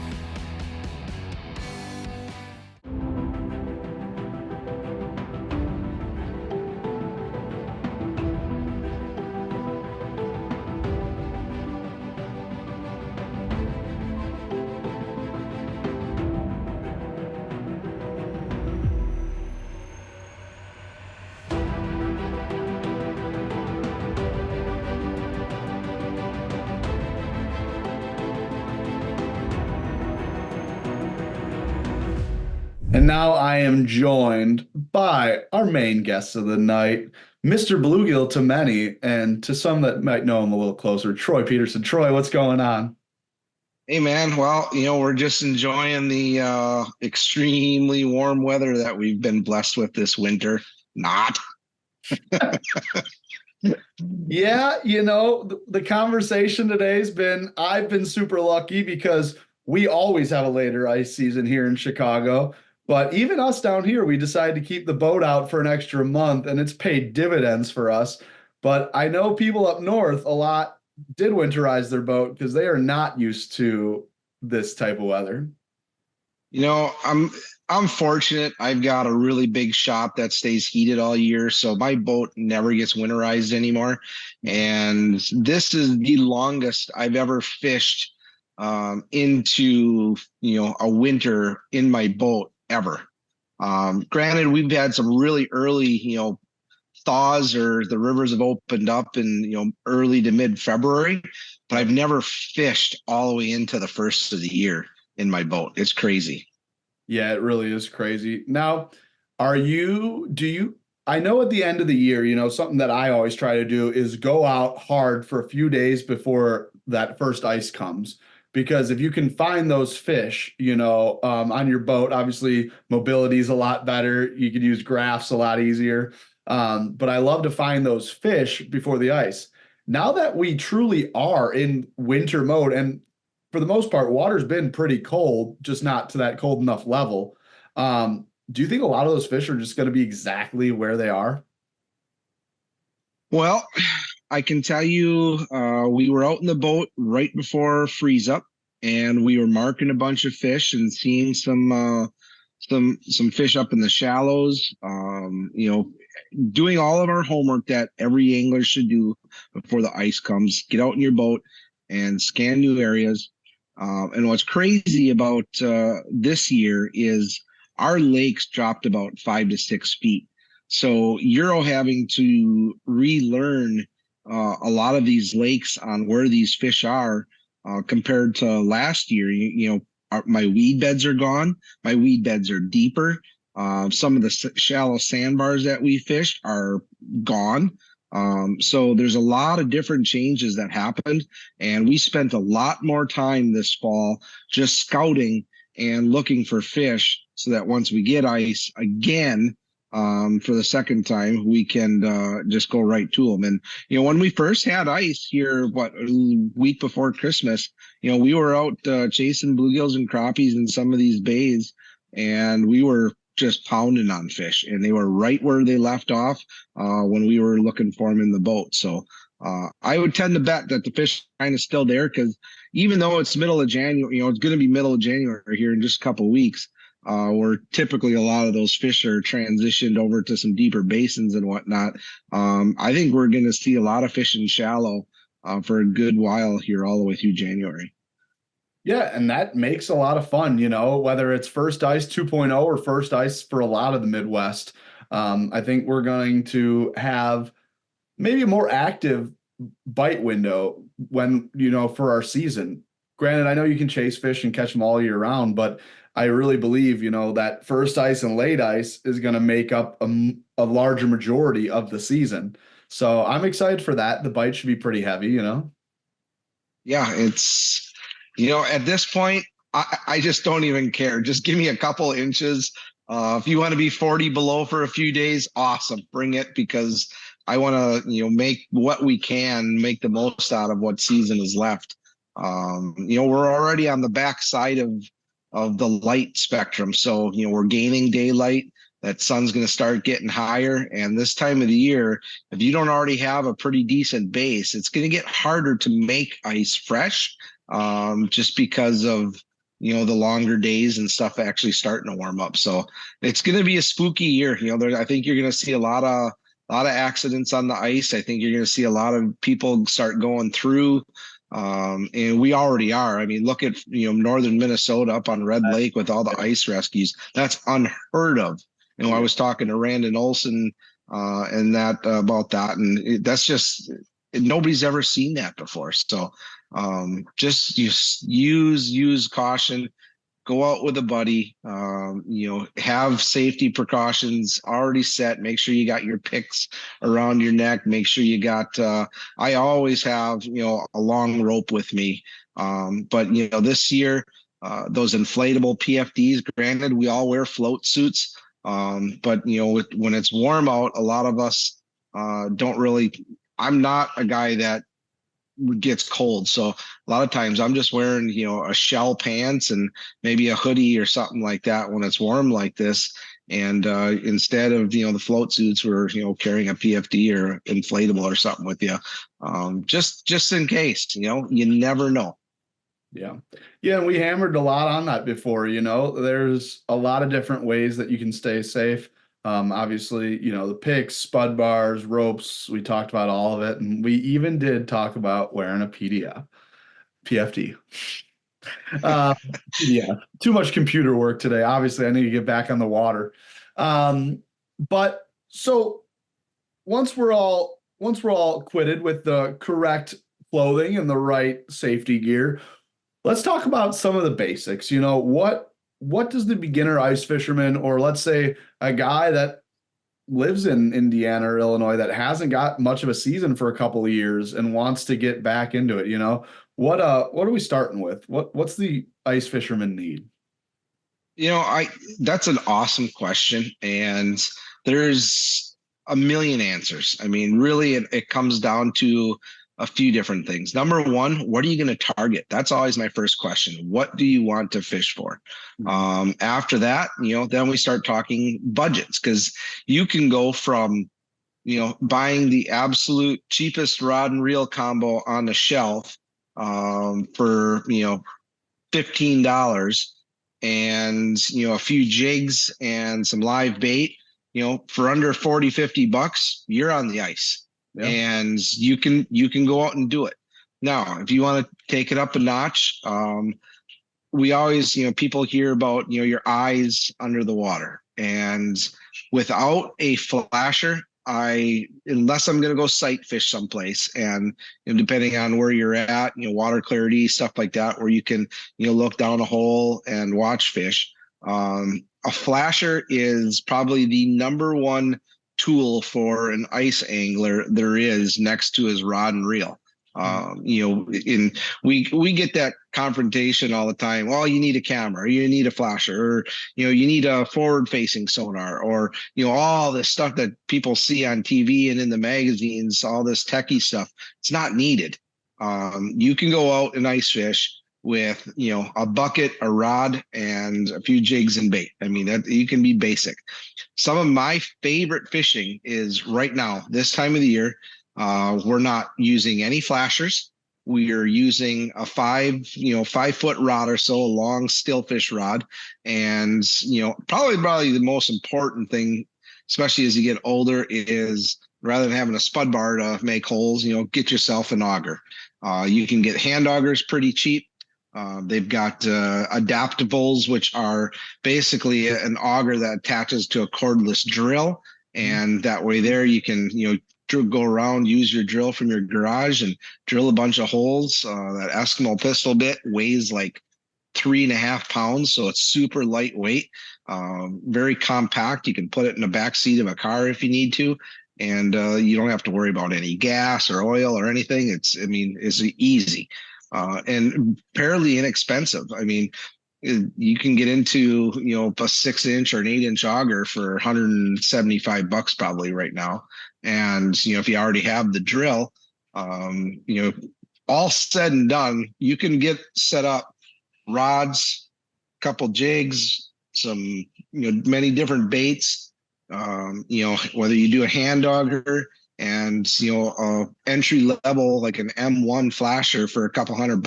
And now I am joined by our main guest of the night, Mr. Bluegill to many, and to some that might know him a little closer, Troy Peterson. Troy, what's going on? Hey, man. Well, we're just enjoying the extremely warm weather that we've been blessed with this winter. Not. Yeah, the conversation today's been, I've been super lucky because we always have a later ice season here in Chicago. But even us down here, we decided to keep the boat out for an extra month, and it's paid dividends for us. But I know people up north a lot did winterize their boat because they are not used to this type of weather. I'm fortunate. I've got a really big shop that stays heated all year, so my boat never gets winterized anymore. And this is the longest I've ever fished into a winter in my boat ever. Granted, we've had some really early thaws, or the rivers have opened up in early to mid-February, but I've never fished all the way into the first of the year in my boat. It's crazy. Yeah, it really is crazy. Now, I know at the end of the year, something that I always try to do is go out hard for a few days before that first ice comes. Because if you can find those fish, on your boat, obviously mobility is a lot better. You could use graphs a lot easier. But I love to find those fish before the ice. Now that we truly are in winter mode, and for the most part, water's been pretty cold, just not to that cold enough level. Do you think a lot of those fish are just going to be exactly where they are? Well, I can tell you, we were out in the boat right before freeze up, and we were marking a bunch of fish and seeing some fish up in the shallows. Doing all of our homework that every angler should do before the ice comes. Get out in your boat and scan new areas. And what's crazy about this year is our lakes dropped about 5 to 6 feet. So you're having to relearn a lot of these lakes on where these fish are compared to last year. My weed beds are gone. My weed beds are deeper. Some of the shallow sandbars that we fished are gone. So there's a lot of different changes that happened, and we spent a lot more time this fall just scouting and looking for fish so that once we get ice again, for the second time, we can just go right to them. And, when we first had ice here, a week before Christmas, we were out chasing bluegills and crappies in some of these bays, and we were just pounding on fish, and they were right where they left off when we were looking for them in the boat. So I would tend to bet that the fish are kind of still there, because even though it's middle of January, it's going to be middle of January here in just a couple of weeks, where typically a lot of those fish are transitioned over to some deeper basins and whatnot. I think we're going to see a lot of fish in shallow for a good while here all the way through January. Yeah, and that makes a lot of fun, whether it's first ice 2.0 or first ice for a lot of the Midwest. I think we're going to have maybe a more active bite window when, for our season. Granted, I know you can chase fish and catch them all year round, but I really believe, that first ice and late ice is going to make up a larger majority of the season. So I'm excited for that. The bite should be pretty heavy, Yeah, it's, at this point, I just don't even care. Just give me a couple inches. If you want to be 40 below for a few days, awesome. Bring it, because I want to, make what we can, make the most out of what season is left. We're already on the back side of the light spectrum. So, we're gaining daylight. That sun's going to start getting higher. And this time of the year, if you don't already have a pretty decent base, it's going to get harder to make ice fresh, just because of, the longer days and stuff actually starting to warm up. So it's going to be a spooky year. I think you're going to see a lot of accidents on the ice. I think you're going to see a lot of people start going through. And we already are. I mean, look at, northern Minnesota up on Red Lake with all the ice rescues. That's unheard of. I was talking to Randon Olson and that about that, and that's just, nobody's ever seen that before. So just use caution. Go out with a buddy. Have safety precautions already set. Make sure you got your picks around your neck. Make sure you got. I always have a long rope with me. But this year, those inflatable PFDs. Granted, we all wear float suits. But when it's warm out, a lot of us don't really. I'm not a guy that gets cold, so a lot of times I'm just wearing a shell pants and maybe a hoodie or something like that when it's warm like this. And instead of the float suits, we're carrying a PFD or inflatable or something with you, just in case. You never know. Yeah. And we hammered a lot on that before. There's a lot of different ways that you can stay safe. Obviously, the picks, spud bars, ropes, we talked about all of it. And we even did talk about wearing a PFD. Yeah, too much computer work today. Obviously, I need to get back on the water. But so once we're all quitted with the correct clothing and the right safety gear, let's talk about some of the basics. What does the beginner ice fisherman, or let's say a guy that lives in Indiana or Illinois that hasn't got much of a season for a couple of years and wants to get back into it, what are we starting with? What's the ice fisherman need? That's an awesome question, and there's a million answers. I mean, really, it comes down to a few different things. Number one, what are you going to target? That's always my first question. What do you want to fish for? After that, then we start talking budgets, because you can go from, buying the absolute cheapest rod and reel combo on the shelf for, $15 and, a few jigs and some live bait, for under 40, $50, you're on the ice. Yeah. And you can go out and do it. Now, if you want to take it up a notch, we always, people hear about, your eyes under the water. And without a flasher, unless I'm going to go sight fish someplace, and depending on where you're at, water clarity, stuff like that, where you can, look down a hole and watch fish. A flasher is probably the number one tool for an ice angler there is, next to his rod and reel. We get that confrontation all the time. Well, you need a camera, or you need a flasher, or you need a forward-facing sonar, or all this stuff that people see on TV and in the magazines, all this techie stuff. It's not needed. You can go out and ice fish with a bucket, a rod, and a few jigs and bait. I mean, that you can be basic. Some of my favorite fishing is right now, this time of the year. We're not using any flashers. We are using a 5-foot rod or so, a long stillfish rod. And, probably the most important thing, especially as you get older, is rather than having a spud bar to make holes, get yourself an auger. You can get hand augers pretty cheap. They've got adaptables, which are basically an auger that attaches to a cordless drill. And that way there you can, go around, use your drill from your garage and drill a bunch of holes. That Eskimo pistol bit weighs like 3.5 pounds, so it's super lightweight, very compact. You can put it in the back seat of a car if you need to, and you don't have to worry about any gas or oil or anything. It's easy and fairly inexpensive. I mean, you can get into a 6-inch or an 8-inch auger for $175 probably right now. And if you already have the drill, all said and done, you can get set up rods, couple jigs, some many different baits. Whether you do a hand auger and entry level like an M1 flasher for a couple $100,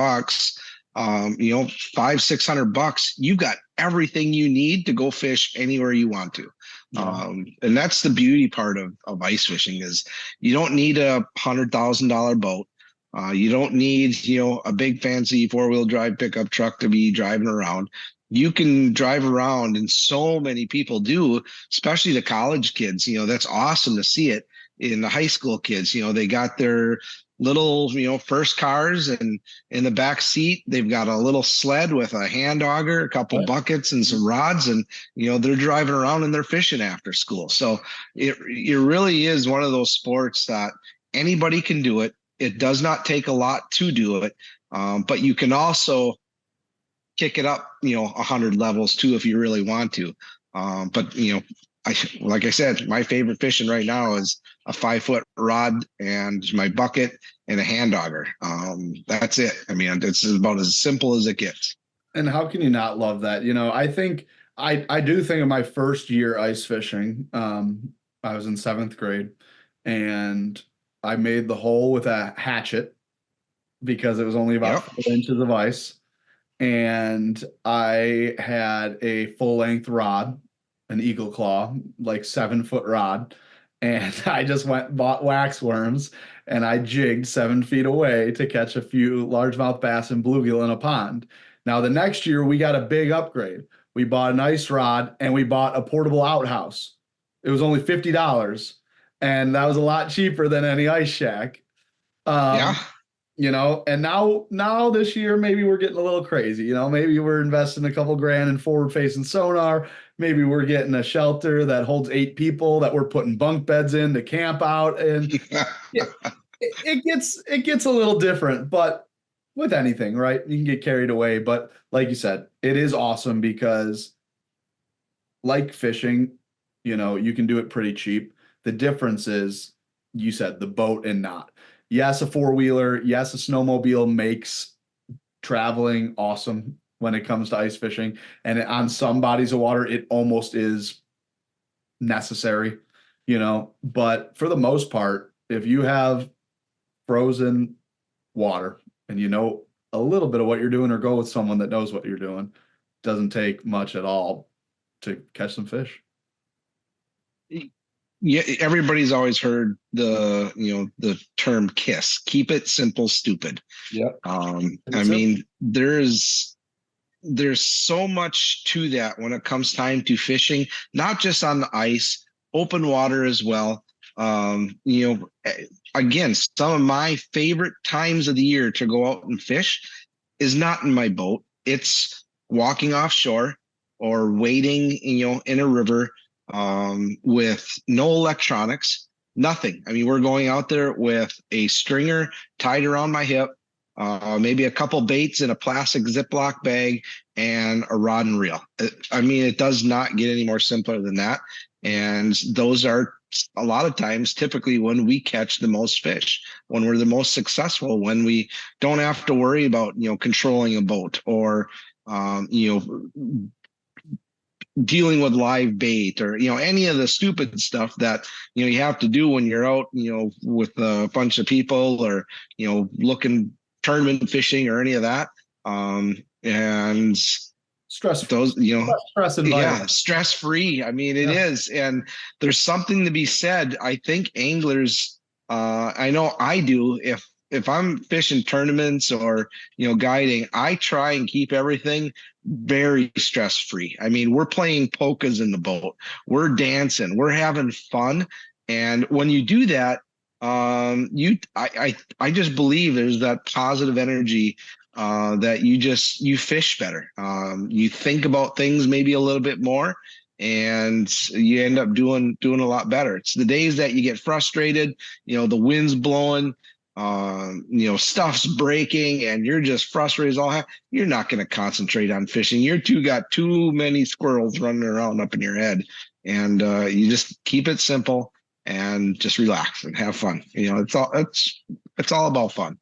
$500-600, you got everything you need to go fish anywhere you want to. And that's the beauty part of ice fishing, is you don't need a $100,000 boat. You don't need, a big fancy 4-wheel drive pickup truck to be driving around. You can drive around, and so many people do, especially the college kids. That's awesome to see it in the high school kids. They got their little, first cars, and in the back seat, they've got a little sled with a hand auger, a couple buckets and some rods, and, they're driving around and they're fishing after school. So it really is one of those sports that anybody can do it. It does not take a lot to do it. But you can also kick it up, 100 levels too, if you really want to. But, like I said, my favorite fishing right now is a 5-foot rod and my bucket and a hand auger. That's it. I mean, it's about as simple as it gets. And how can you not love that? I think I do think of my first year ice fishing. I was in 7th grade, and I made the hole with a hatchet because it was only about 4 inches of ice. And I had a full-length rod, an Eagle Claw, like 7-foot rod. And I just bought wax worms, and I jigged 7 feet away to catch a few largemouth bass and bluegill in a pond. Now, the next year, we got a big upgrade. We bought an ice rod, and we bought a portable outhouse. It was only $50, and that was a lot cheaper than any ice shack. And now this year, maybe we're getting a little crazy. Maybe we're investing a couple grand in forward-facing sonar. Maybe we're getting a shelter that holds 8 people that we're putting bunk beds in to camp out. And it gets a little different, but with anything, right? You can get carried away. But like you said, it is awesome because, like fishing, you can do it pretty cheap. The difference is, you said, the boat and not. Yes, a 4-wheeler. Yes, a snowmobile makes traveling awesome when it comes to ice fishing. And on some bodies of water, it almost is necessary, But for the most part, if you have frozen water and a little bit of what you're doing, or go with someone that knows what you're doing, it doesn't take much at all to catch some fish. Yeah, everybody's always heard the term KISS. Keep it simple, stupid. Yep. I mean, there's there's so much to that when it comes time to fishing, not just on the ice, open water as well. Again, some of my favorite times of the year to go out and fish is not in my boat. It's walking offshore or wading, in a river, with no electronics, nothing. I mean, we're going out there with a stringer tied around my hip, maybe a couple baits in a plastic Ziploc bag, and a rod and reel. I mean, it does not get any more simpler than that. And those are a lot of times typically when we catch the most fish, when we're the most successful, when we don't have to worry about, controlling a boat or, dealing with live bait or, any of the stupid stuff that, you have to do when you're out, with a bunch of people or, looking tournament fishing or any of that. And Stress those, stress environment. yeah, stress free. I mean, it is. And there's something to be said. I think anglers, I know I do, if I'm fishing tournaments or, guiding, I try and keep everything very stress free. I mean, we're playing polkas in the boat, we're dancing, we're having fun. And when you do that, I just believe there's that positive energy, that you fish better. You think about things maybe a little bit more, and you end up doing a lot better. It's the days that you get frustrated, the wind's blowing, stuff's breaking, and you're just frustrated as all hell. You're not going to concentrate on fishing. Got too many squirrels running around up in your head, and you just keep it simple and just relax and have fun. It's all about fun.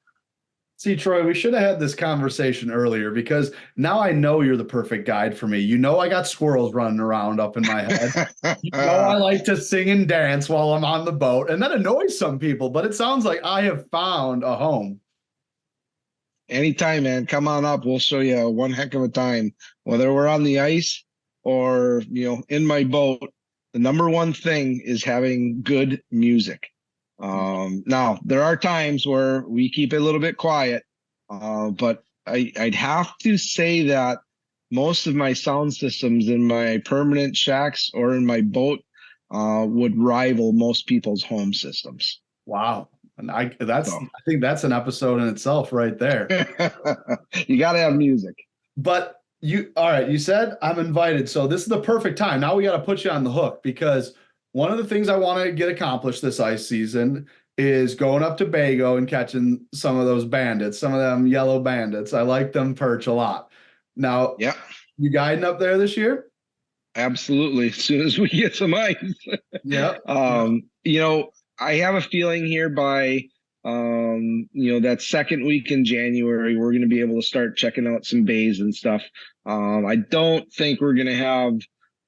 See, Troy, we should have had this conversation earlier, because now I know you're the perfect guide for me. I got squirrels running around up in my head. I like to sing and dance while I'm on the boat, and that annoys some people, but it sounds like I have found a home. Anytime, man. Come on up. We'll show you one heck of a time, whether we're on the ice or, in my boat. The number one thing is having good music. Now there are times where we keep it a little bit quiet, but I'd have to say that most of my sound systems in my permanent shacks or in my boat, would rival most people's home systems. Wow. And I think that's an episode in itself right there. You got to have music. But all right, you said I'm invited. So this is the perfect time. Now we got to put you on the hook, because one of the things I want to get accomplished this ice season is going up to Bago and catching some of those bandits, some of them yellow bandits. I like them perch a lot. Now, yeah, you guiding up there this year? Absolutely. As soon as we get some ice. Yeah. I have a feeling here by, that second week in January, we're going to be able to start checking out some bays and stuff. I don't think we're going to have,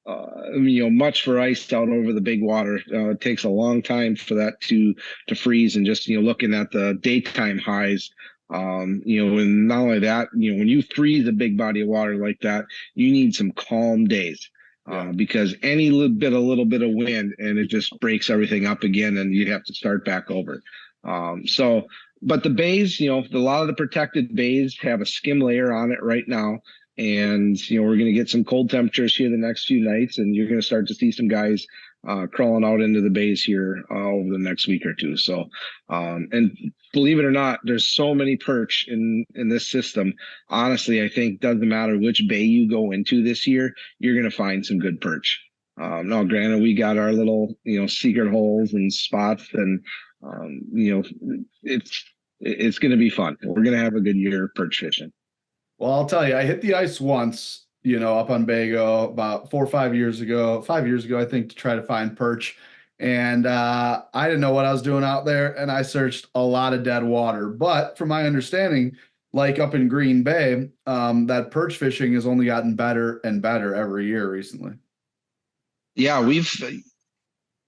much for ice out over the big water. It takes a long time for that to freeze, and just, looking at the daytime highs, and not only that, when you freeze a big body of water like that, you need some calm days. Because any little bit of wind and it just breaks everything up again, and you have to start back over. But the bays, a lot of the protected bays have a skim layer on it right now. And, we're going to get some cold temperatures here the next few nights, and you're going to start to see some guys crawling out into the bays here over the next week or two. So, and believe it or not, there's so many perch in this system. Honestly, I think doesn't matter which bay you go into this year, you're going to find some good perch. Now, granted, we got our little, secret holes and spots, and, it's going to be fun. We're going to have a good year of perch fishing. Well, I'll tell you, I hit the ice once, up on Bago about 4 or 5 years ago, I think, to try to find perch. And I didn't know what I was doing out there, and I searched a lot of dead water. But from my understanding, like up in Green Bay, that perch fishing has only gotten better and better every year recently. Yeah,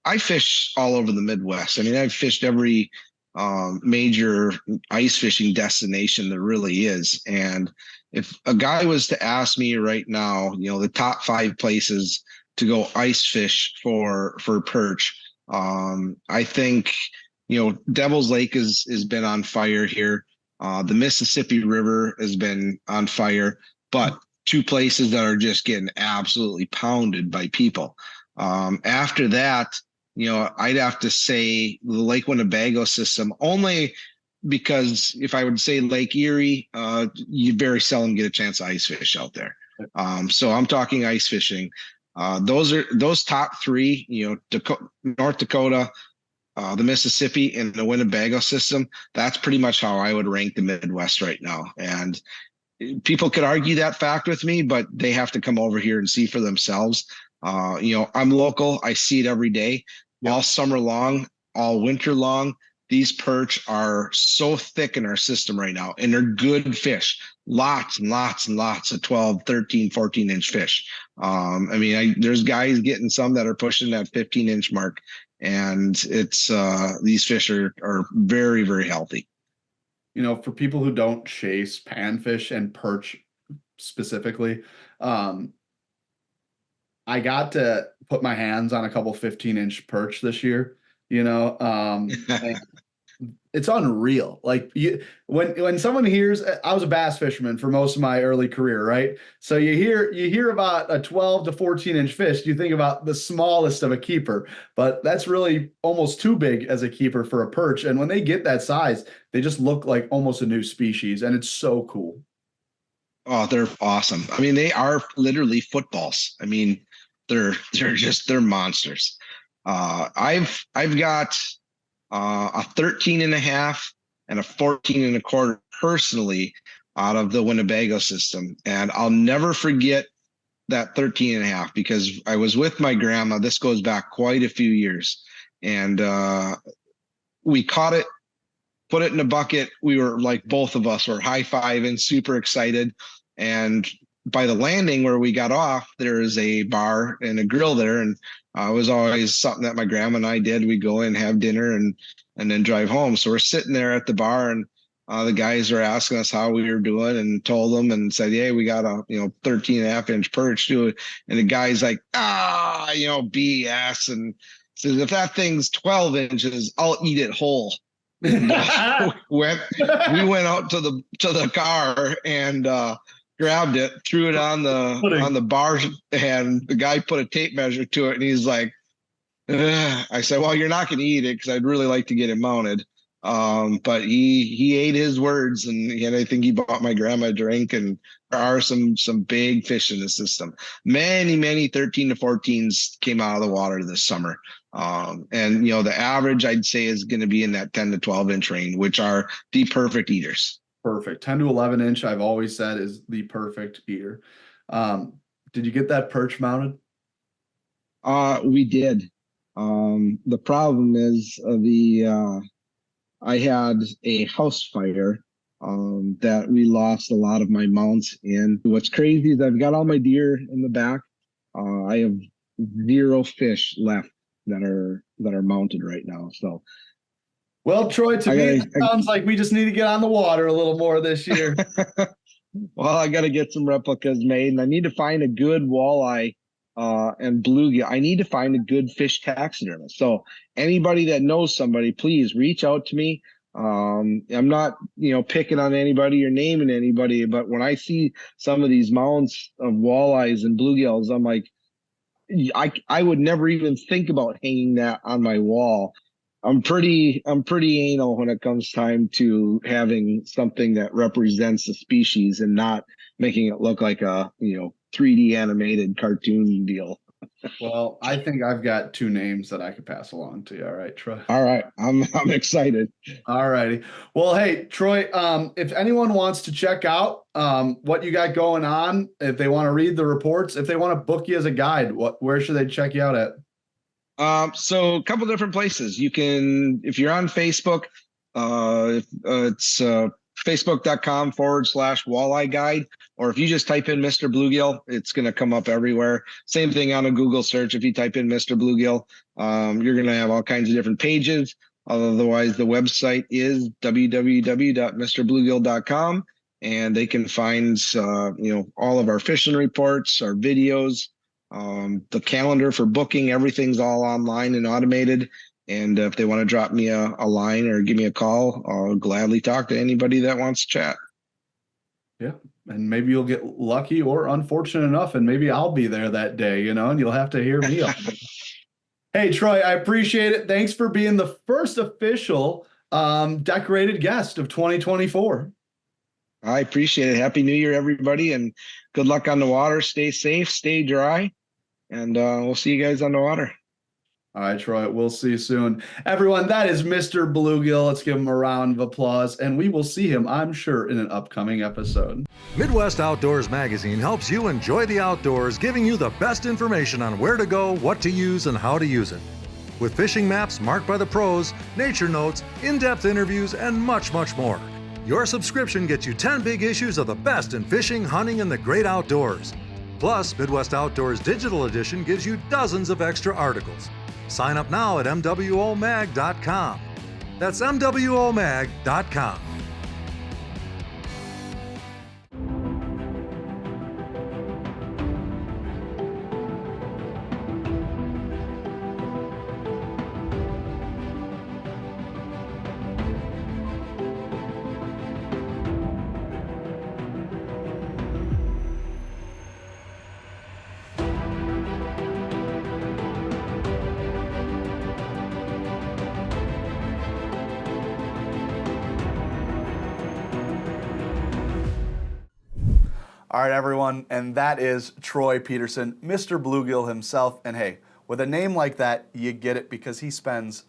I fish all over the Midwest. I mean, I've fished every major ice fishing destination there really is. And if a guy was to ask me right now, the top 5 places to go ice fish for perch, I think, Devil's Lake has been on fire here. The Mississippi River has been on fire, but two places that are just getting absolutely pounded by people. After that, I'd have to say the Lake Winnebago system, only because if I would say Lake Erie, you very seldom get a chance to ice fish out there. So I'm talking ice fishing. Those top three, North Dakota, the Mississippi, and the Winnebago system. That's pretty much how I would rank the Midwest right now. And people could argue that fact with me, but they have to come over here and see for themselves. I'm local. I see it every day, all summer long, all winter long. These perch are so thick in our system right now, and they're good fish. Lots and lots and lots of 12, 13, 14-inch fish. There's guys getting some that are pushing that 15-inch mark, and it's these fish are very, very healthy. For people who don't chase panfish and perch specifically, I got to put my hands on a couple 15-inch perch this year. It's unreal. Like when someone hears, I was a bass fisherman for most of my early career, right? So you hear about a 12 to 14-inch fish, you think about the smallest of a keeper, but that's really almost too big as a keeper for a perch. And when they get that size, they just look like almost a new species, and it's so cool. Oh, they're awesome. They are literally footballs. They're monsters. I've got a 13 and a half and a 14 and a quarter personally out of the Winnebago system. And I'll never forget that 13 and a half, because I was with my grandma. This goes back quite a few years. And we caught it, put it in a bucket. We were like, both of us were high-fiving, super excited. And by the landing where we got off, there is a bar and a grill there. And it was always something that my grandma and I did. We'd go in, have dinner, and then drive home. So we're sitting there at the bar, and the guys were asking us how we were doing, and told them and said, "Hey, we got a 13 and a half inch perch to it." And the guy's like, BS, and says, "If that thing's 12 inches, I'll eat it whole." And, we went out to the car and grabbed it, threw it on the bar, and the guy put a tape measure to it, and he's like, ugh. I said, "Well, you're not going to eat it, because I'd really like to get it mounted." But he ate his words, and I think he bought my grandma a drink, and there are some big fish in the system. Many 13 to 14s came out of the water this summer. And the average I'd say is going to be in that 10 to 12 inch range, which are the perfect eaters. Perfect. 10 to 11 inch, I've always said, is the perfect eater. Did you get that perch mounted? We did. The problem is I had a house fire that we lost a lot of my mounts in. What's crazy is I've got all my deer in the back. I have 0 fish left that are mounted right now. So. Well, Troy, to me, it sounds like we just need to get on the water a little more this year. Well, I got to get some replicas made, and I need to find a good walleye and bluegill. I need to find a good fish taxidermist. So anybody that knows somebody, please reach out to me. I'm not, picking on anybody or naming anybody, but when I see some of these mounts of walleyes and bluegills, I'm like, I would never even think about hanging that on my wall. I'm pretty anal when it comes time to having something that represents the species and not making it look like a 3D animated cartoon deal. Well, I think I've got 2 names that I could pass along to you. All right, Troy. All right, I'm excited. All righty. Well, hey, Troy, if anyone wants to check out what you got going on, if they want to read the reports, if they want to book you as a guide, where should they check you out at? So a couple different places. You can, if you're on Facebook, it's facebook.com/walleye guide, or if you just type in Mr. Bluegill, it's going to come up everywhere. Same thing on a Google search. If you type in Mr. Bluegill, you're going to have all kinds of different pages. Otherwise, the website is www.mrbluegill.com, and they can find, all of our fishing reports, our videos, the calendar for booking. Everything's all online and automated. And if they want to drop me a line or give me a call, I'll gladly talk to anybody that wants to chat. Yeah. And maybe you'll get lucky or unfortunate enough, and maybe I'll be there that day, and you'll have to hear me up. Hey, Troy, I appreciate it. Thanks for being the first official decorated guest of 2024. I appreciate it. Happy New Year, everybody, and good luck on the water. Stay safe, stay dry, and we'll see you guys on the water. All right, Troy, we'll see you soon. Everyone, that is Mr. Bluegill. Let's give him a round of applause, and we will see him, I'm sure, in an upcoming episode. Midwest Outdoors Magazine helps you enjoy the outdoors, giving you the best information on where to go, what to use, and how to use it. With fishing maps marked by the pros, nature notes, in-depth interviews, and much, much more. Your subscription gets you 10 big issues of the best in fishing, hunting, and the great outdoors. Plus, Midwest Outdoors Digital Edition gives you dozens of extra articles. Sign up now at MWOMag.com. That's MWOMag.com. All right, everyone, and that is Troy Peterson, Mr. Bluegill himself. And hey, with a name like that, you get it because he spends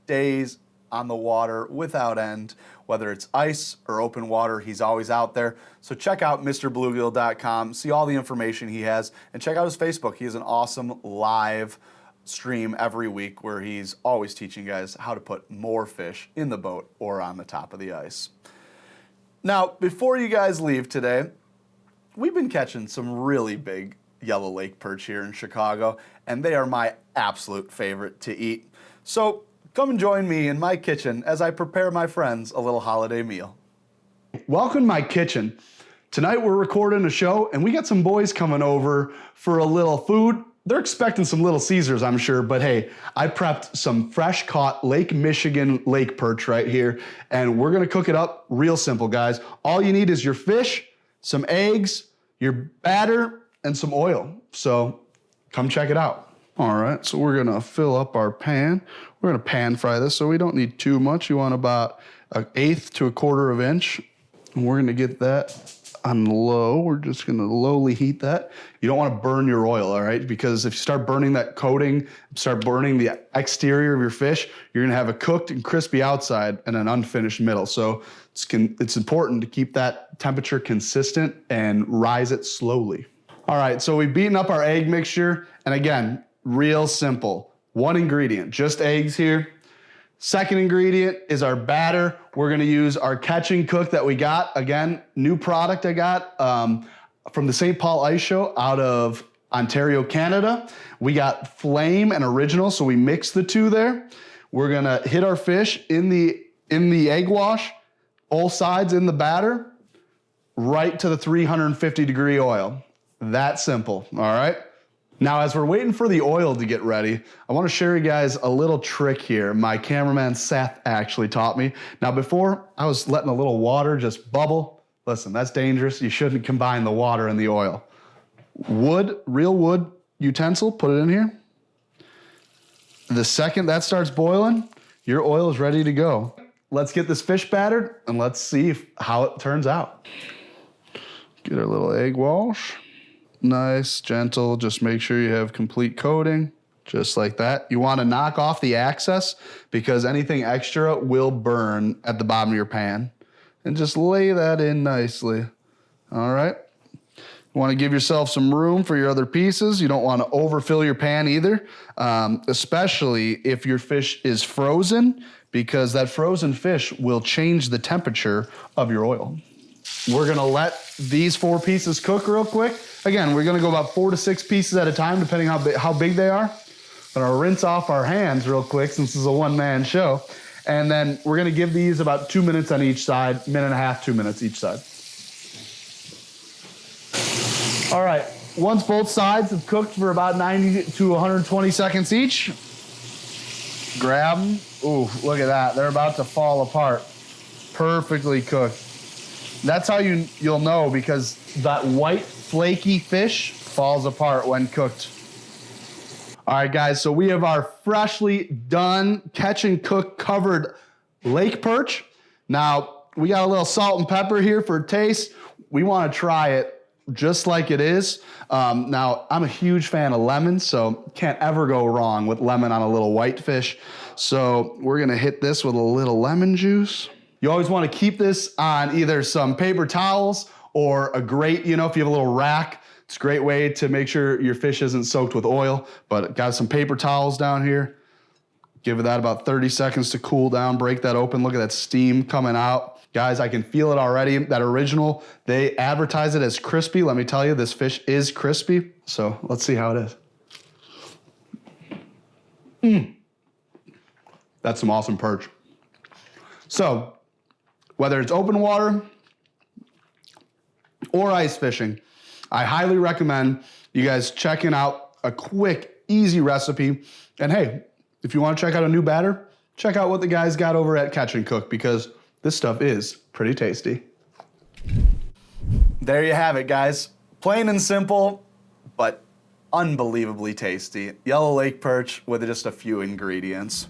days on the water without end. Whether it's ice or open water, he's always out there. So check out MrBluegill.com, see all the information he has, and check out his Facebook. He has an awesome live stream every week where he's always teaching guys how to put more fish in the boat or on the top of the ice. Now, before you guys leave today, we've been catching some really big yellow lake perch here in Chicago, and they are my absolute favorite to eat. So come and join me in my kitchen as I prepare my friends a little holiday meal. Welcome to my kitchen. Tonight we're recording a show, and we got some boys coming over for a little food. They're expecting some Little Caesars, I'm sure, but hey, I prepped some fresh caught Lake Michigan lake perch right here, and we're gonna cook it up real simple, guys. All you need is your fish, some eggs, your batter, and some oil. So come check it out. All right, so we're gonna fill up our pan. We're gonna pan fry this, so we don't need too much. You want about 1/8 to 1/4 inch. And we're gonna get that on low. We're just gonna lowly heat that. You don't wanna burn your oil, all right? Because if you start burning that coating, start burning the exterior of your fish, you're gonna have a cooked and crispy outside and an unfinished middle. So it's important to keep that temperature consistent and rise it slowly. All right, so we've beaten up our egg mixture. And again, real simple. One ingredient, just eggs here. Second ingredient is our batter. We're gonna use our catch and cook that we got. Again, new product I got from the St. Paul Ice Show out of Ontario, Canada. We got Flame and Original, so we mixed the two there. We're gonna hit our fish in the egg wash, both sides in the batter, right to the 350 degree oil. That simple, all right? Now, as we're waiting for the oil to get ready, I wanna share you guys a little trick here. My cameraman Seth actually taught me. Now, before, I was letting a little water just bubble. Listen, that's dangerous. You shouldn't combine the water and the oil. Wood, real wood utensil, put it in here. The second that starts boiling, your oil is ready to go. Let's get this fish battered and let's see how it turns out. Get our little egg wash. Nice, gentle, just make sure you have complete coating, just like that. You want to knock off the excess because anything extra will burn at the bottom of your pan. And just lay that in nicely. All right. You want to give yourself some room for your other pieces. You don't want to overfill your pan either, especially if your fish is frozen, because that frozen fish will change the temperature of your oil. We're gonna let these 4 pieces cook real quick. Again, we're gonna go about 4 to 6 pieces at a time, depending how big they are. I'm gonna rinse off our hands real quick since this is a one-man show. And then we're gonna give these about 2 minutes on each side, minute and a half, 2 minutes each side. All right, once both sides have cooked for about 90 to 120 seconds each, grab them. Ooh, look at that. They're about to fall apart. Perfectly cooked. That's how you'll know, because that white flaky fish falls apart when cooked. All right, guys, so we have our freshly done catch and cook covered lake perch. Now, we got a little salt and pepper here for taste. We want to try it just like it is. Now, I'm a huge fan of lemon, so can't ever go wrong with lemon on a little white fish. So we're gonna hit this with a little lemon juice. You always want to keep this on either some paper towels or a grate, you know, if you have a little rack. It's a great way to make sure your fish isn't soaked with oil, but got some paper towels down here. Give it that about 30 seconds to cool down, break that open. Look at that steam coming out. Guys, I can feel it already. That original, they advertise it as crispy. Let me tell you, this fish is crispy. So let's see how it is. That's some awesome perch. So whether it's open water or ice fishing, I highly recommend you guys checking out a quick, easy recipe. And hey, if you want to check out a new batter, check out what the guys got over at Catch and Cook, because this stuff is pretty tasty. There you have it, guys. Plain and simple, but unbelievably tasty. Yellow lake perch with just a few ingredients.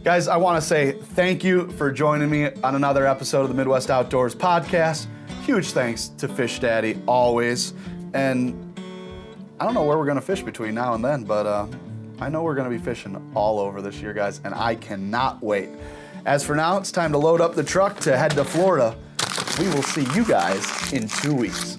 Guys, I want to say thank you for joining me on another episode of the Midwest Outdoors Podcast. Huge thanks to Fish Daddy, always. And I don't know where we're going to fish between now and then, but I know we're going to be fishing all over this year, guys, and I cannot wait. As for now, it's time to load up the truck to head to Florida. We will see you guys in 2 weeks.